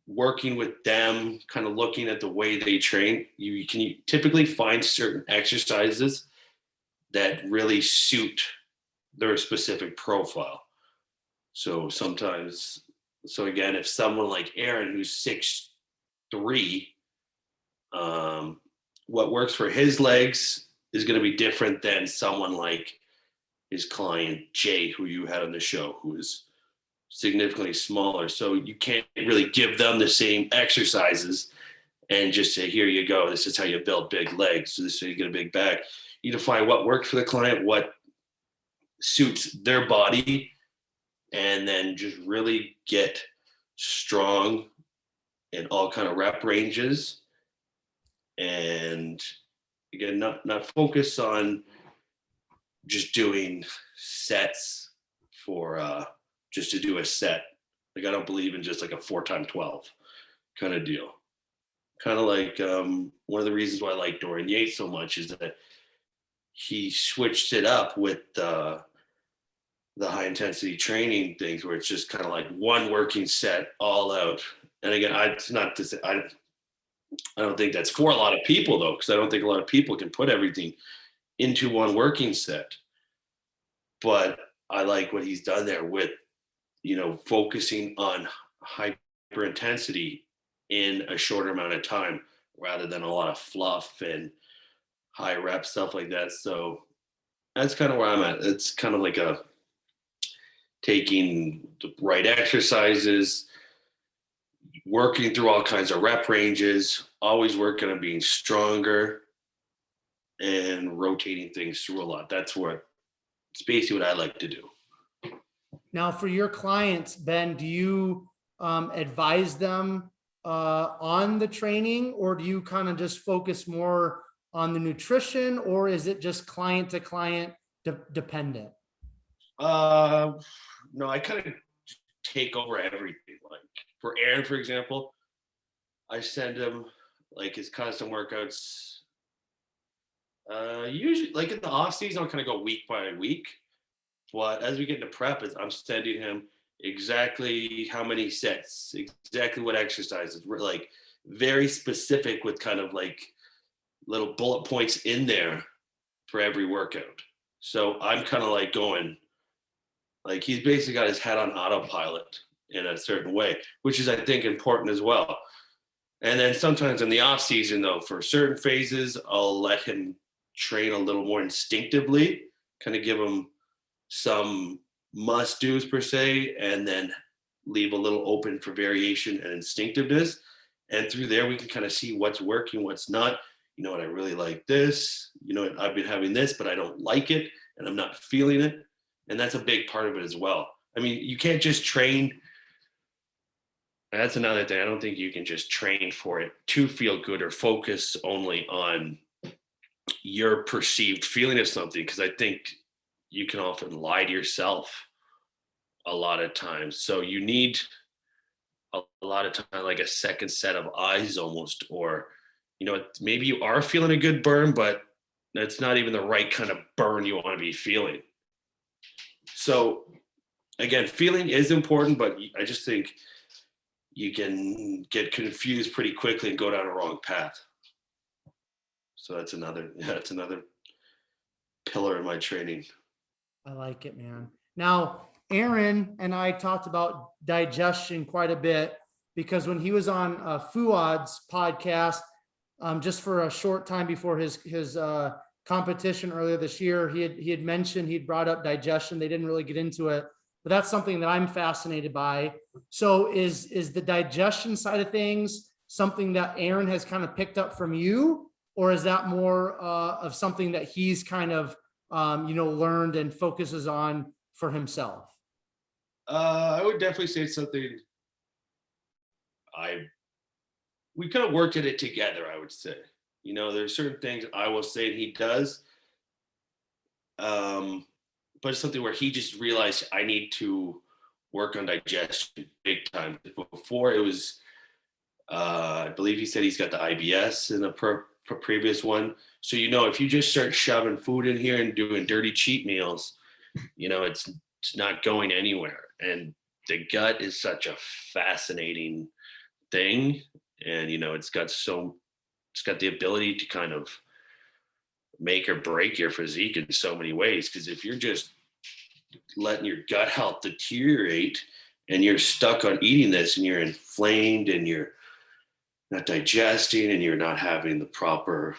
working with them, kind of looking at the way they train, you typically find certain exercises that really suit their specific profile. So sometimes, so again, if someone like Eiren, who's 6'3", what works for his legs is going to be different than someone like his client Jay, who you had on the show, who is significantly smaller. So you can't really give them the same exercises and just say, here you go, this is how you build big legs, so this is how you get a big back. You define what works for the client, what suits their body, and then just really get strong in all kind of rep ranges. And again, not focus on just doing sets for just to do a set. Like, I don't believe in just like a 4x12 kind of deal. Kind of like one of the reasons why I like Dorian Yates so much is that he switched it up with the high intensity training things, where it's just kind of like one working set all out. And again, it's not to say, I don't think that's for a lot of people though, because I don't think a lot of people can put everything into one working set. But I like what he's done there with, focusing on hyper intensity in a shorter amount of time rather than a lot of fluff and high rep stuff like that. So that's kind of where I'm at. It's kind of like taking the right exercises, working through all kinds of rep ranges, always working on being stronger and rotating things through a lot. It's basically what I like to do. Now, for your clients, Ben, do you advise them on the training, or do you kind of just focus more on the nutrition, or is it just client to client dependent? No, I kind of take over everything. Like for Eiren, for example, I send him like his custom workouts. Usually, like in the off season, I'll kind of go week by week. But as we get into prep, I'm sending him exactly how many sets, exactly what exercises. We're like very specific with kind of like little bullet points in there for every workout. So I'm kind of like going, like he's basically got his head on autopilot in a certain way, which is, I think, important as well. And then sometimes in the off season, though, for certain phases, I'll let him train a little more instinctively, kind of give him some must do's per se, and then leave a little open for variation and instinctiveness. And through there, we can kind of see what's working, what's not. You know what, I really like this. You know what, I've been having this, but I don't like it and I'm not feeling it. And that's a big part of it as well. I mean, you can't just train. That's another thing. I don't think you can just train for it to feel good or focus only on your perceived feeling of something, because I think you can often lie to yourself a lot of times. So you need a lot of time, like a second set of eyes almost, or, maybe you are feeling a good burn, but that's not even the right kind of burn you want to be feeling. So again, feeling is important, but I just think you can get confused pretty quickly and go down a wrong path. So that's another pillar in my training. I like it, man. Now, Eiren and I talked about digestion quite a bit, because when he was on Fuad's podcast, just for a short time before his competition earlier this year, he had mentioned, he'd brought up digestion. They didn't really get into it, but that's something that I'm fascinated by. So is the digestion side of things something that Eiren has kind of picked up from you, or is that more of something that he's kind of learned and focuses on for himself? I would definitely say it's something we kind of worked at it together, I would say. There's certain things I will say he does, but it's something where he just realized I need to work on digestion big time. Before it was, I believe he said he's got the IBS in the previous one. So, if you just start shoving food in here and doing dirty cheat meals, it's not going anywhere. And the gut is such a fascinating thing, and it's got the ability to kind of make or break your physique in so many ways. Because if you're just letting your gut health deteriorate and you're stuck on eating this and you're inflamed and you're not digesting and you're not having the proper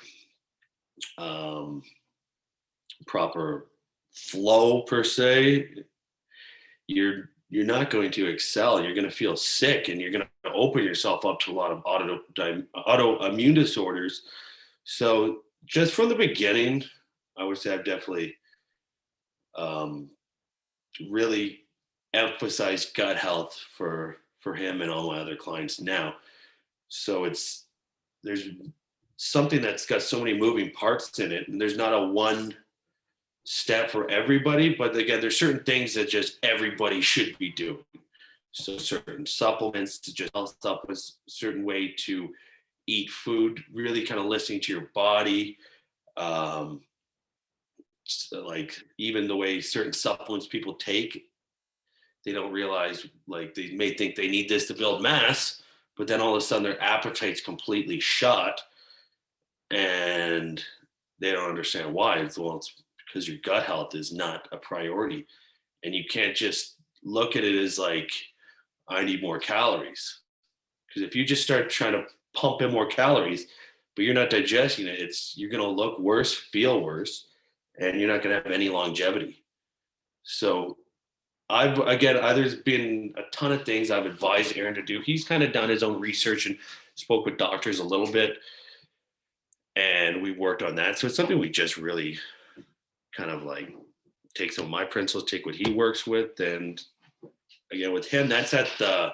flow per se, you're not going to excel. You're going to feel sick, and you're going to open yourself up to a lot of autoimmune disorders. So just from the beginning, I would say I've definitely really emphasized gut health for him and all my other clients now. So there's something that's got so many moving parts in it, and there's not a one step for everybody, but again, there's certain things that just everybody should be doing. So certain supplements to just health supplements, certain way to eat food, really kind of listening to your body. So like even the way certain supplements people take, they don't realize, like they may think they need this to build mass, but then all of a sudden their appetite's completely shut and they don't understand why. It's because your gut health is not a priority. And you can't just look at it as like, I need more calories. Because if you just start trying to pump in more calories, but you're not digesting it, you're going to look worse, feel worse, and you're not going to have any longevity. So there's been a ton of things I've advised Eiren to do. He's kind of done his own research and spoke with doctors a little bit, and we worked on that. So it's something we just really kind of like take some of my principles, take what he works with, and again with him, that's at the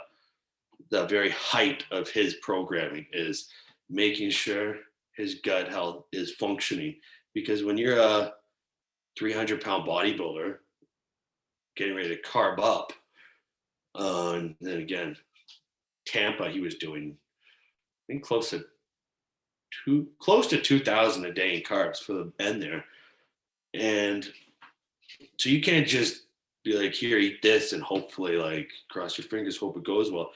very height of his programming, is making sure his gut health is functioning. Because when you're a 300-pound bodybuilder getting ready to carb up, and then again, Tampa, he was doing, I think close to 2,000 a day in carbs for the end there. And so you can't just be like, here, eat this, and hopefully like cross your fingers, hope it goes well.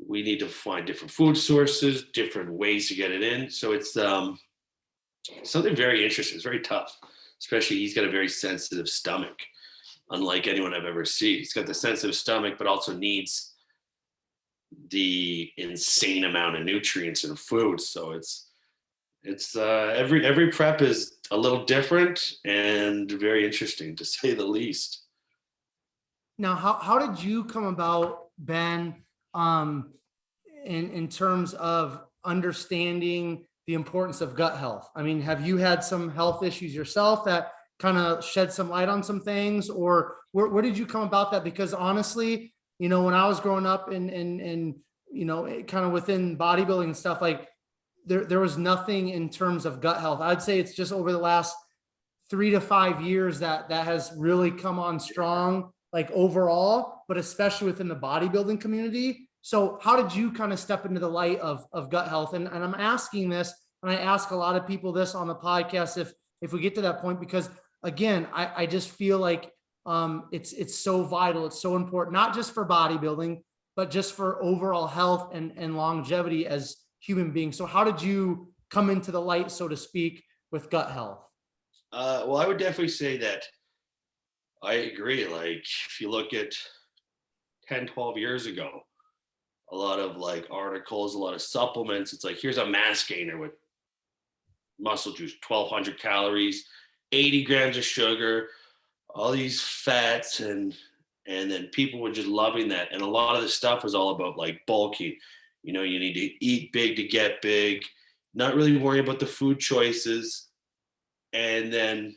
We need to find different food sources, different ways to get it in. So it's something very interesting. It's very tough, especially he's got a very sensitive stomach, unlike anyone I've ever seen. He's got the sensitive stomach, but also needs the insane amount of nutrients in food. So it's every prep is a little different and very interesting, to say the least. Now, how did you come about, Ben, in terms of understanding the importance of gut health? I mean, have you had some health issues yourself that kind of shed some light on some things, or where did you come about that? Because honestly, when I was growing up and kind of within bodybuilding and stuff, like there was nothing in terms of gut health. I'd say it's just over the last 3 to 5 years that has really come on strong, like overall, but especially within the bodybuilding community. So how did you kind of step into the light of gut health? And I'm asking this, and I ask a lot of people this on the podcast, if we get to that point, because again, I just feel like it's so vital. It's so important, not just for bodybuilding, but just for overall health and longevity as human beings. So how did you come into the light, so to speak, with gut health? Well, I would definitely say that I agree. Like if you look at 10, 12 years ago, a lot of like articles, a lot of supplements, it's like, here's a mass gainer with muscle juice, 1,200 calories, 80 grams of sugar, all these fats, and then people were just loving that. And a lot of the stuff was all about like bulking. You need to eat big to get big, not really worrying about the food choices. And then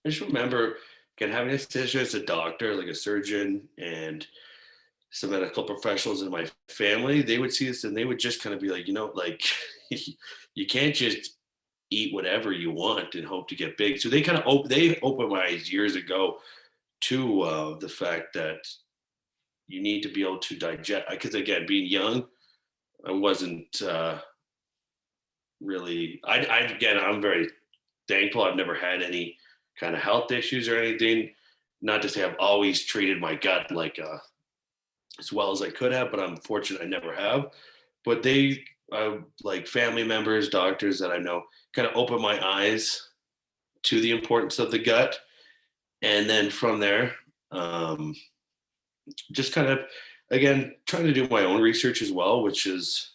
I just remember again having a sister as a doctor, like a surgeon, and some medical professionals in my family. They would see this and they would just kind of be like, like you can't just eat whatever you want and hope to get big. So they kind of opened my eyes years ago to the fact that you need to be able to digest. Because again, being young, I wasn't really. I'm very thankful. I've never had any kind of health issues or anything. not to say I've always treated my gut like as well as I could have, but I'm fortunate I never have. But they, like family members, doctors that I know, kind of opened my eyes to the importance of the gut. And then from there, um, just kind of, again, trying to do my own research as well, which is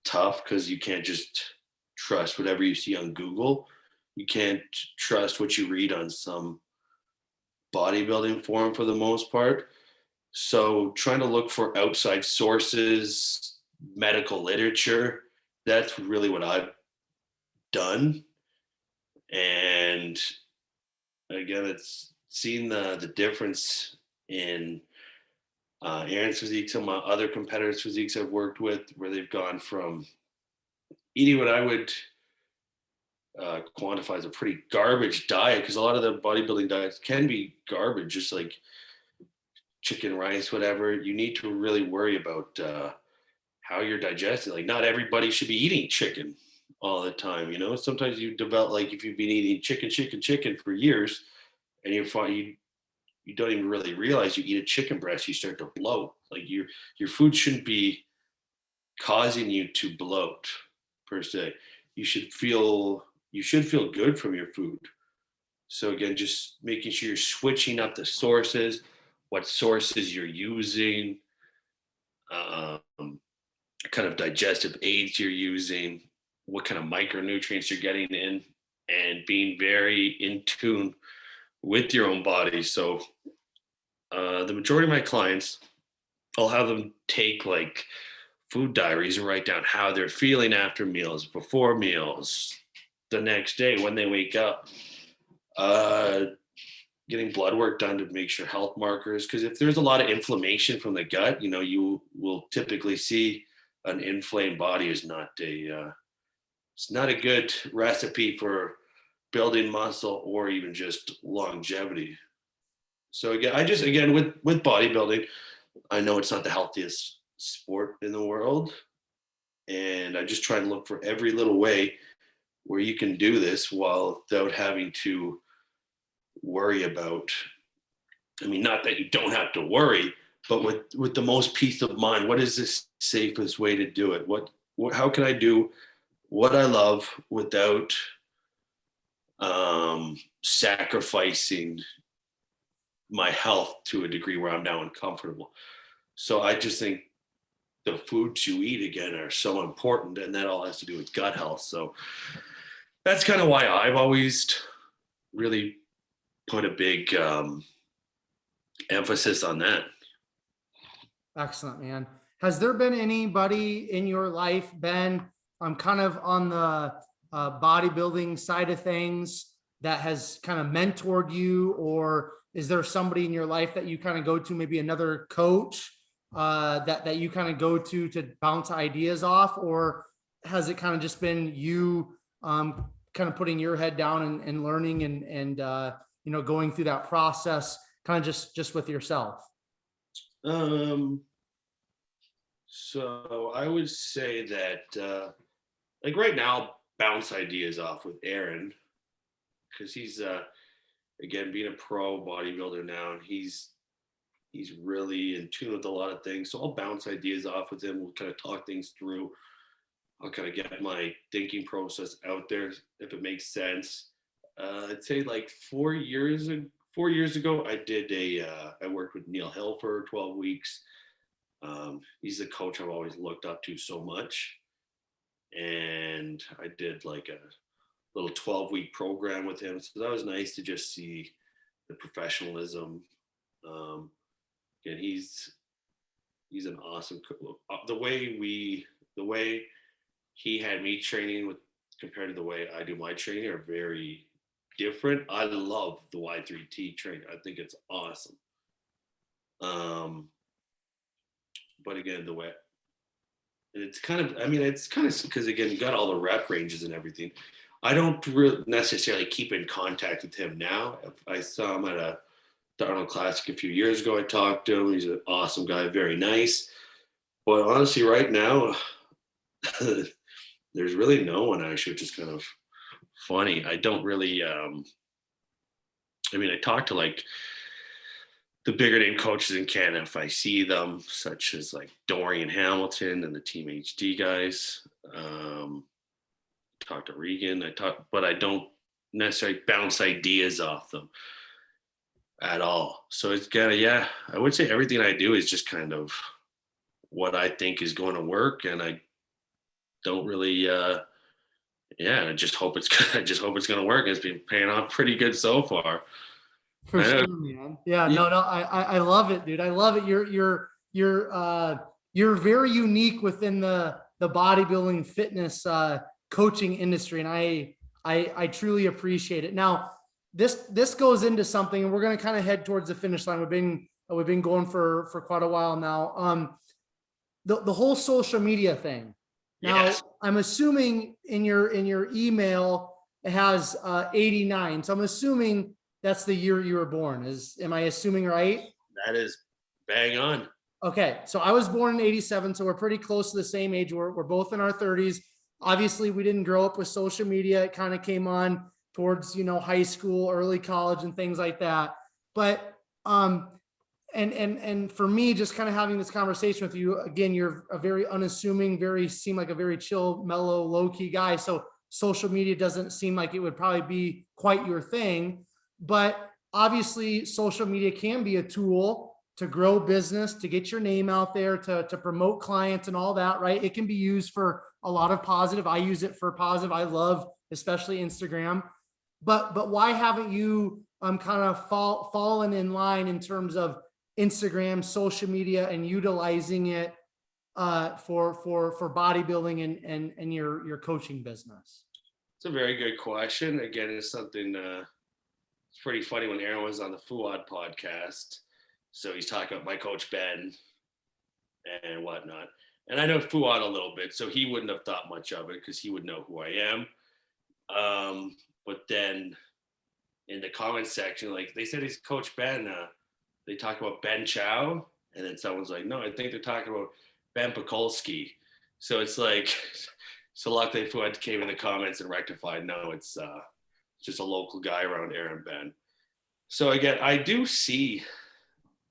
tough because you can't just trust whatever you see on Google. You can't trust what you read on some bodybuilding forum for the most part. So trying to look for outside sources, medical literature, that's really what I've done. And again, it's seen the difference in Aaron's physique, some of my other competitors' physiques I've worked with, where they've gone from eating what I would quantify as a pretty garbage diet, because a lot of the bodybuilding diets can be garbage, just like chicken, rice, whatever. You need to really worry about how you're digesting. Like, not everybody should be eating chicken all the time. You know, sometimes you develop, like, if you've been eating chicken for years, and you don't even really realize you eat a chicken breast, you start to bloat. Like, your food shouldn't be causing you to bloat per se. You should feel good from your food. So again, just making sure you're switching up the sources, what sources you're using, um, kind of digestive aids you're using, what kind of micronutrients you're getting in, and being very in tune with your own body. So the majority of my clients, I'll have them take like food diaries and write down how they're feeling after meals, before meals, the next day when they wake up. Getting blood work done to make sure health markers, because if there's a lot of inflammation from the gut, you know, you will typically see an inflamed body is not it's not a good recipe for building muscle or even just longevity. So again with bodybuilding, I know it's not the healthiest sport in the world, and I just try to look for every little way where you can do this without having to worry about, I mean, not that you don't have to worry, but with the most peace of mind. What is the safest way to do it? How can I do what I love without sacrificing my health to a degree where I'm now uncomfortable? So I just think the foods you eat, again, are so important, and that all has to do with gut health. So that's kind of why I've always really put a big emphasis on that. Excellent, man. Has there been anybody in your life, Ben, I'm kind of on the bodybuilding side of things, that has kind of mentored you, or is there somebody in your life that you kind of go to, maybe another coach that you kind of go to bounce ideas off, or has it kind of just been you kind of putting your head down and learning and you know, going through that process kind of just with yourself? So I would say that like right now, bounce ideas off with Eiren, because he's again, being a pro bodybuilder now, and he's really in tune with a lot of things. So I'll bounce ideas off with him. We'll kind of talk things through. I'll kind of get my thinking process out there if it makes sense. I'd say like 4 years ago, I worked with Neil Hill for 12 weeks. He's the coach I've always looked up to so much. And I did like a little 12-week program with him. So that was nice to just see the professionalism. And he's an awesome coach. The way he had me training with compared to the way I do my training are very different. I love the Y3T training. I think it's awesome. But again, the way it's kind of because again, you got all the rep ranges and everything. I don't really necessarily keep in contact with him now. I saw him at the Arnold Classic a few years ago. I talked to him. He's an awesome guy, very nice. But honestly, right now, there's really no one, actually, which is kind of funny. I don't really, I talk to like the bigger name coaches in Canada, if I see them, such as like Dorian Hamilton and the Team HD guys. Talk to Regan. But I don't necessarily bounce ideas off them at all. So it's kind of, yeah, I would say everything I do is just kind of what I think is going to work, and I don't really I just hope it's I just hope it's going to work. It's been paying off pretty good so far. For sure, man. Yeah, no, I love it, dude. I love it. You're very unique within the bodybuilding fitness coaching industry, and I truly appreciate it. Now, this goes into something, and we're going to kind of head towards the finish line. We've been going for quite a while now. The whole social media thing. Now, yes. I'm assuming in your email it has 89. So I'm assuming that's the year you were born. Am I assuming right? That is bang on. Okay, so I was born in 87, so we're pretty close to the same age. We're both in our 30s. Obviously, we didn't grow up with social media. It kind of came on towards, high school, early college, and things like that. But and for me, just kind of having this conversation with you again, you're a very unassuming, seem like a very chill, mellow, low-key guy. So social media doesn't seem like it would probably be quite your thing. But obviously, social media can be a tool to grow business, to get your name out there, to promote clients and all that, right? It can be used for a lot of positive. I use it for positive. I love, especially Instagram. But why haven't you kind of fallen in line in terms of Instagram, social media, and utilizing it for bodybuilding and your coaching business? It's a very good question. Again, it's something it's pretty funny when Eiren was on the Fuad podcast. So he's talking about my coach Ben and whatnot. And I know Fuad a little bit, so he wouldn't have thought much of it because he would know who I am. But then in the comment section, like they said he's Coach Ben, they talk about Ben Chow, and then someone's like, no, I think they're talking about Ben Pekulski. So it's like, so luckily Fuad came in the comments and rectified, no, it's just a local guy around Eiren Ben. So again, I do see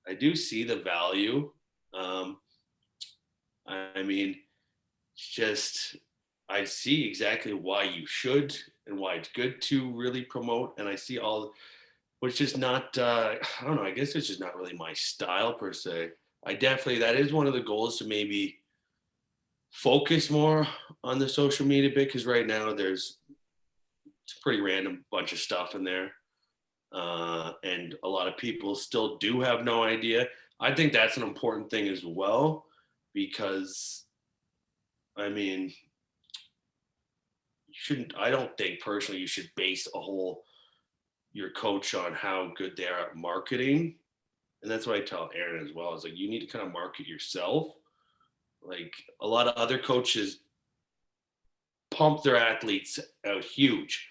the value. I mean, just I see exactly why you should and why it's good to really promote. And I see all, but it's just not, I don't know, I guess it's just not really my style per se. That is one of the goals, to maybe focus more on the social media bit, because right now it's a pretty random bunch of stuff in there. And a lot of people still do have no idea. I think that's an important thing as well, because I mean, I don't think personally you should base your coach on how good they are at marketing. And that's what I tell Eiren as well, is like, you need to kind of market yourself. Like a lot of other coaches pump their athletes out huge,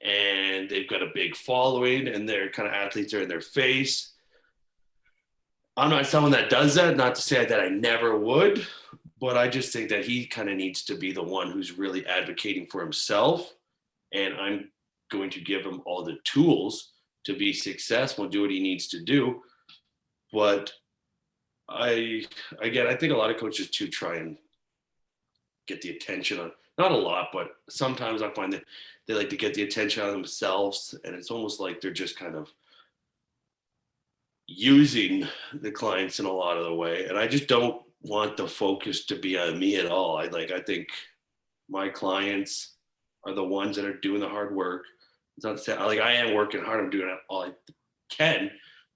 and they've got a big following, and their kind of athletes are in their face. I'm not someone that does that, not to say that I never would, but I just think that he kind of needs to be the one who's really advocating for himself. And I'm going to give him all the tools to be successful, do what he needs to do. But I think a lot of coaches too try and get the attention on, not a lot, but sometimes I find that they like to get the attention on themselves, and it's almost like they're just kind of using the clients in a lot of the way. And I just don't want the focus to be on me at all. I think my clients are the ones that are doing the hard work. It's not to say, like, I am working hard, I'm doing all I can,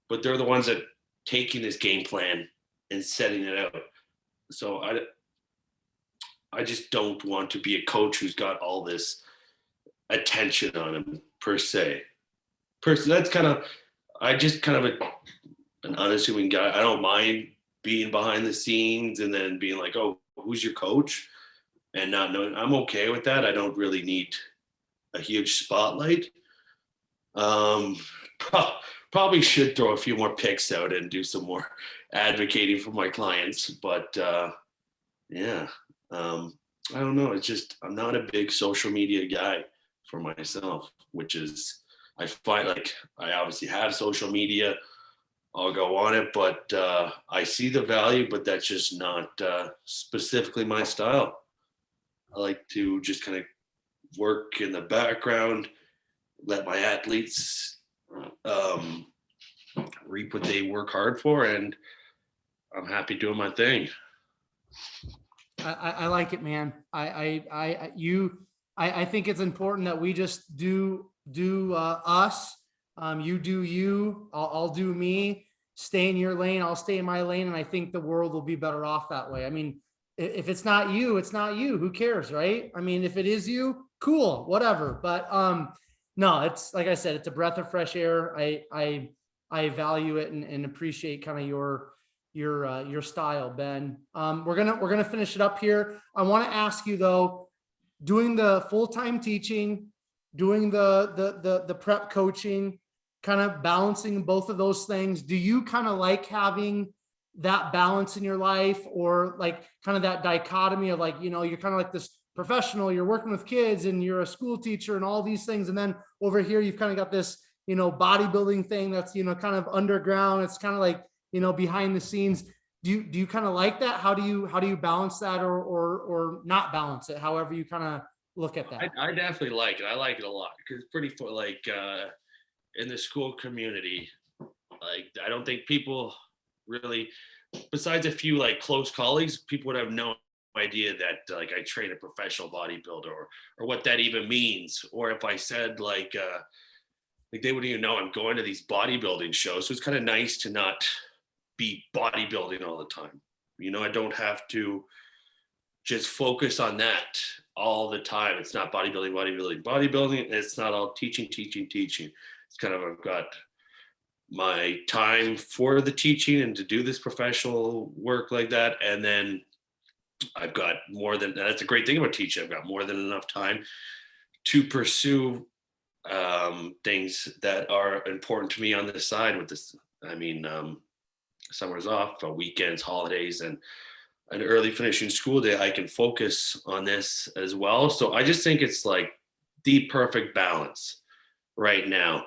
but they're the ones that taking this game plan and setting it out. So I just don't want to be a coach who's got all this attention on him per se. That's kind of, an unassuming guy. I don't mind being behind the scenes and then being like, oh, who's your coach? And not knowing, I'm okay with that. I don't really need a huge spotlight. Probably should throw a few more picks out and do some more advocating for my clients. But I don't know. It's just, I'm not a big social media guy for myself, which is, I find like I obviously have social media, I'll go on it. But I see the value, but that's just not specifically my style. I like to just kind of work in the background, let my athletes reap what they work hard for, and I'm happy doing my thing. I like it, man. I think it's important that we just do us. You do you. I'll do me. Stay in your lane. I'll stay in my lane, and I think the world will be better off that way. I mean, if it's not you, it's not you. Who cares, right? I mean, if it is you, cool, whatever. But no, it's like I said, it's a breath of fresh air. I value it and appreciate kind of your style, Ben. We're gonna finish it up here. I want to ask you though, doing the full-time teaching, doing the prep coaching, kind of balancing both of those things. Do you kind of like having that balance in your life, or like kind of that dichotomy of like, you know, you're kind of like this professional, you're working with kids and you're a school teacher and all these things. And then over here, you've kind of got this, you know, bodybuilding thing that's, you know, kind of underground. It's kind of like, you know, behind the scenes. Do you kind of like that? How do you balance that or not balance it? However you kind of look at that. I definitely like it. I like it a lot because it's pretty fun. Like in the school community, like I don't think people really, besides a few like close colleagues, people would have no idea that like I train a professional bodybuilder or what that even means. Or if I said like they wouldn't even know I'm going to these bodybuilding shows. So it's kind of nice to not be bodybuilding all the time. You know, I don't have to just focus on that all the time. It's not bodybuilding. It's not all teaching. It's kind of, I've got my time for the teaching and to do this professional work like that. And then I've got that's a great thing about teaching. I've got more than enough time to pursue things that are important to me on the side with this. I mean, summers off, weekends, holidays, and an early finishing school day, I can focus on this as well. So I just think it's like the perfect balance right now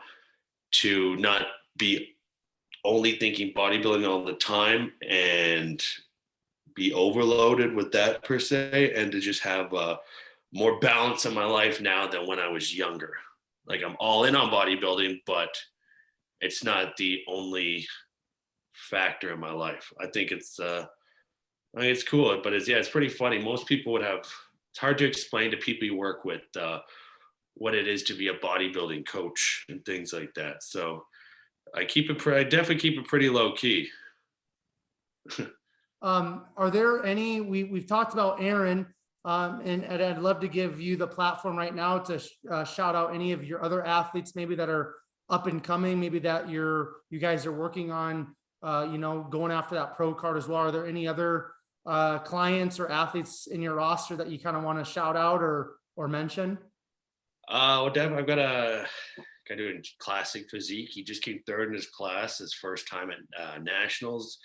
to not be only thinking bodybuilding all the time and be overloaded with that per se, and to just have more balance in my life now than when I was younger. Like I'm all in on bodybuilding, but it's not the only factor in my life. I think it's cool, but it's pretty funny. Most people would have, it's hard to explain to people you work with what it is to be a bodybuilding coach and things like that. So I definitely keep it pretty low key. Are there any, we've talked about Eiren, and I'd love to give you the platform right now to shout out any of your other athletes, maybe that are up and coming, maybe that you guys are working on, you know, going after that pro card as well. Are there any other clients or athletes in your roster that you kind of want to shout out or mention? Well, Devin, I've got a guy doing classic physique. He just came third in his class, his first time at nationals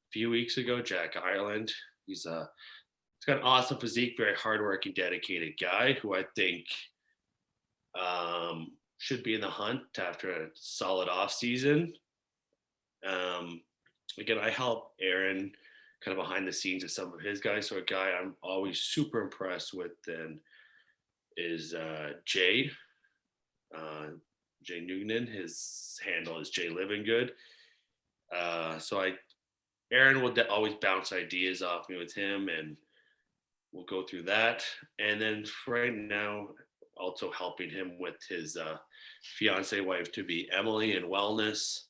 a few weeks ago. Jack Ireland. He's got an awesome physique, very hardworking, dedicated guy who I think should be in the hunt after a solid off season. Again, I help Eiren kind of behind the scenes with some of his guys. So a guy I'm always super impressed with then is Jay Nugnan. His handle is Jay Living Good. So Eiren will always bounce ideas off me with him, and we'll go through that. And then right now, also helping him with his fiance wife to be Emily in wellness.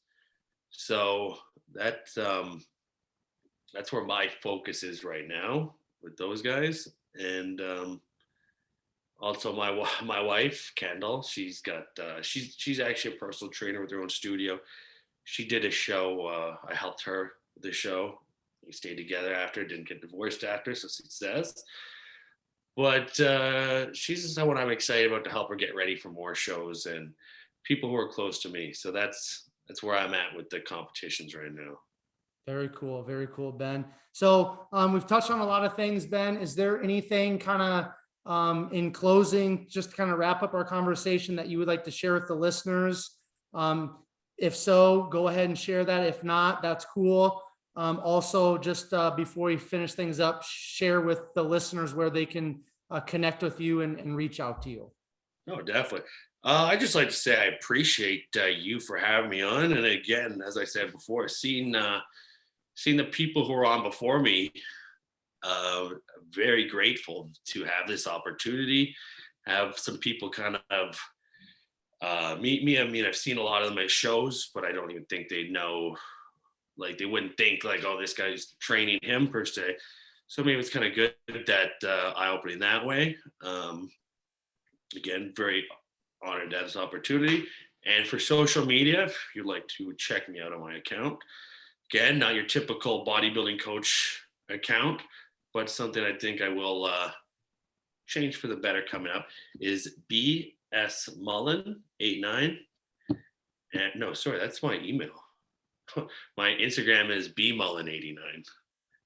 So that's where my focus is right now with those guys. And also my wife Kendall, she's got she's actually a personal trainer with her own studio. She did a show. I helped her with the show. We stayed together after, didn't get divorced after, so success. But she's someone I'm excited about to help her get ready for more shows and people who are close to me. So that's where I'm at with the competitions right now. Very cool, Ben. So we've touched on a lot of things, Ben. Is there anything kind of in closing, just to kind of wrap up our conversation, that you would like to share with the listeners? If so, go ahead and share that. If not, that's cool. Also, just before we finish things up, share with the listeners where they can connect with you and reach out to you. No, definitely. I'd just like to say I appreciate you for having me on. And again, as I said before, seeing the people who were on before me, very grateful to have this opportunity. Have some people kind of meet me. I mean, I've seen a lot of my shows, but I don't even think they know. Like they wouldn't think like, oh, this guy's training him per se. So maybe it's kind of good that eye-opening that way. Again, very honored at this opportunity. And for social media, if you'd like to check me out on my account, again, not your typical bodybuilding coach account, but something I think I will change for the better coming up is BS Mullen 89. And no, sorry, that's my email. My Instagram is bmullen89.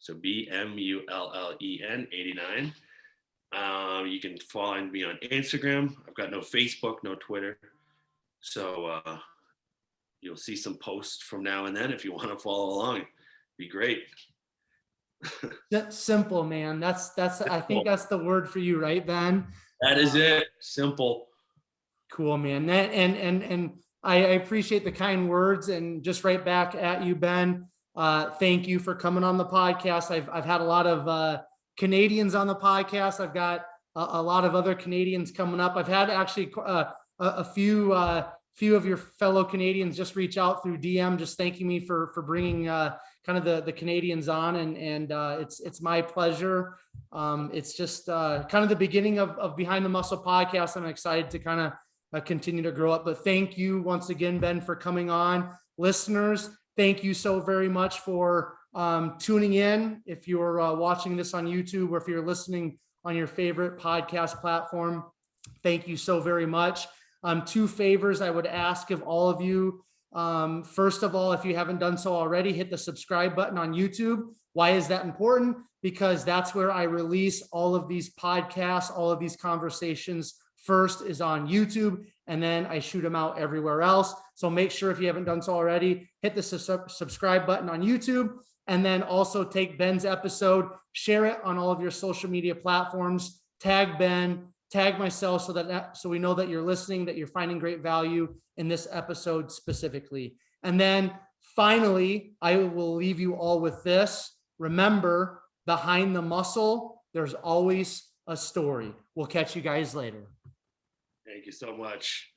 So BMULLEN 89. You can find me on Instagram. I've got no Facebook, no Twitter. So you'll see some posts from now and then if you want to follow along. It'd be great. That's simple, man. That's I think that's the word for you, right, Ben? That is it. Simple. Cool, man. And I appreciate the kind words, and just right back at you, Ben. Thank you for coming on the podcast. I've had a lot of Canadians on the podcast. I've got a lot of other Canadians coming up. I've had actually a few of your fellow Canadians just reach out through DM, just thanking me for bringing kind of the Canadians on, and it's my pleasure. It's just kind of the beginning of Behind the Muscle podcast. I'm excited to kind of continue to grow up. But thank you once again, Ben, for coming on. Listeners, thank you so very much for tuning in. If you're watching this on YouTube, or if you're listening on your favorite podcast platform, thank you so very much. Two favors I would ask of all of you. First of all, if you haven't done so already, hit the subscribe button on YouTube. Why is that important? Because that's where I release all of these podcasts, all of these conversations. First is on YouTube, and then I shoot them out everywhere else. So make sure, if you haven't done so already, hit the subscribe button on YouTube, and then also take Ben's episode, share it on all of your social media platforms, tag Ben, tag myself, so we know that you're listening, that you're finding great value in this episode specifically. And then finally, I will leave you all with this. Remember, behind the muscle, there's always a story. We'll catch you guys later. Thank you so much.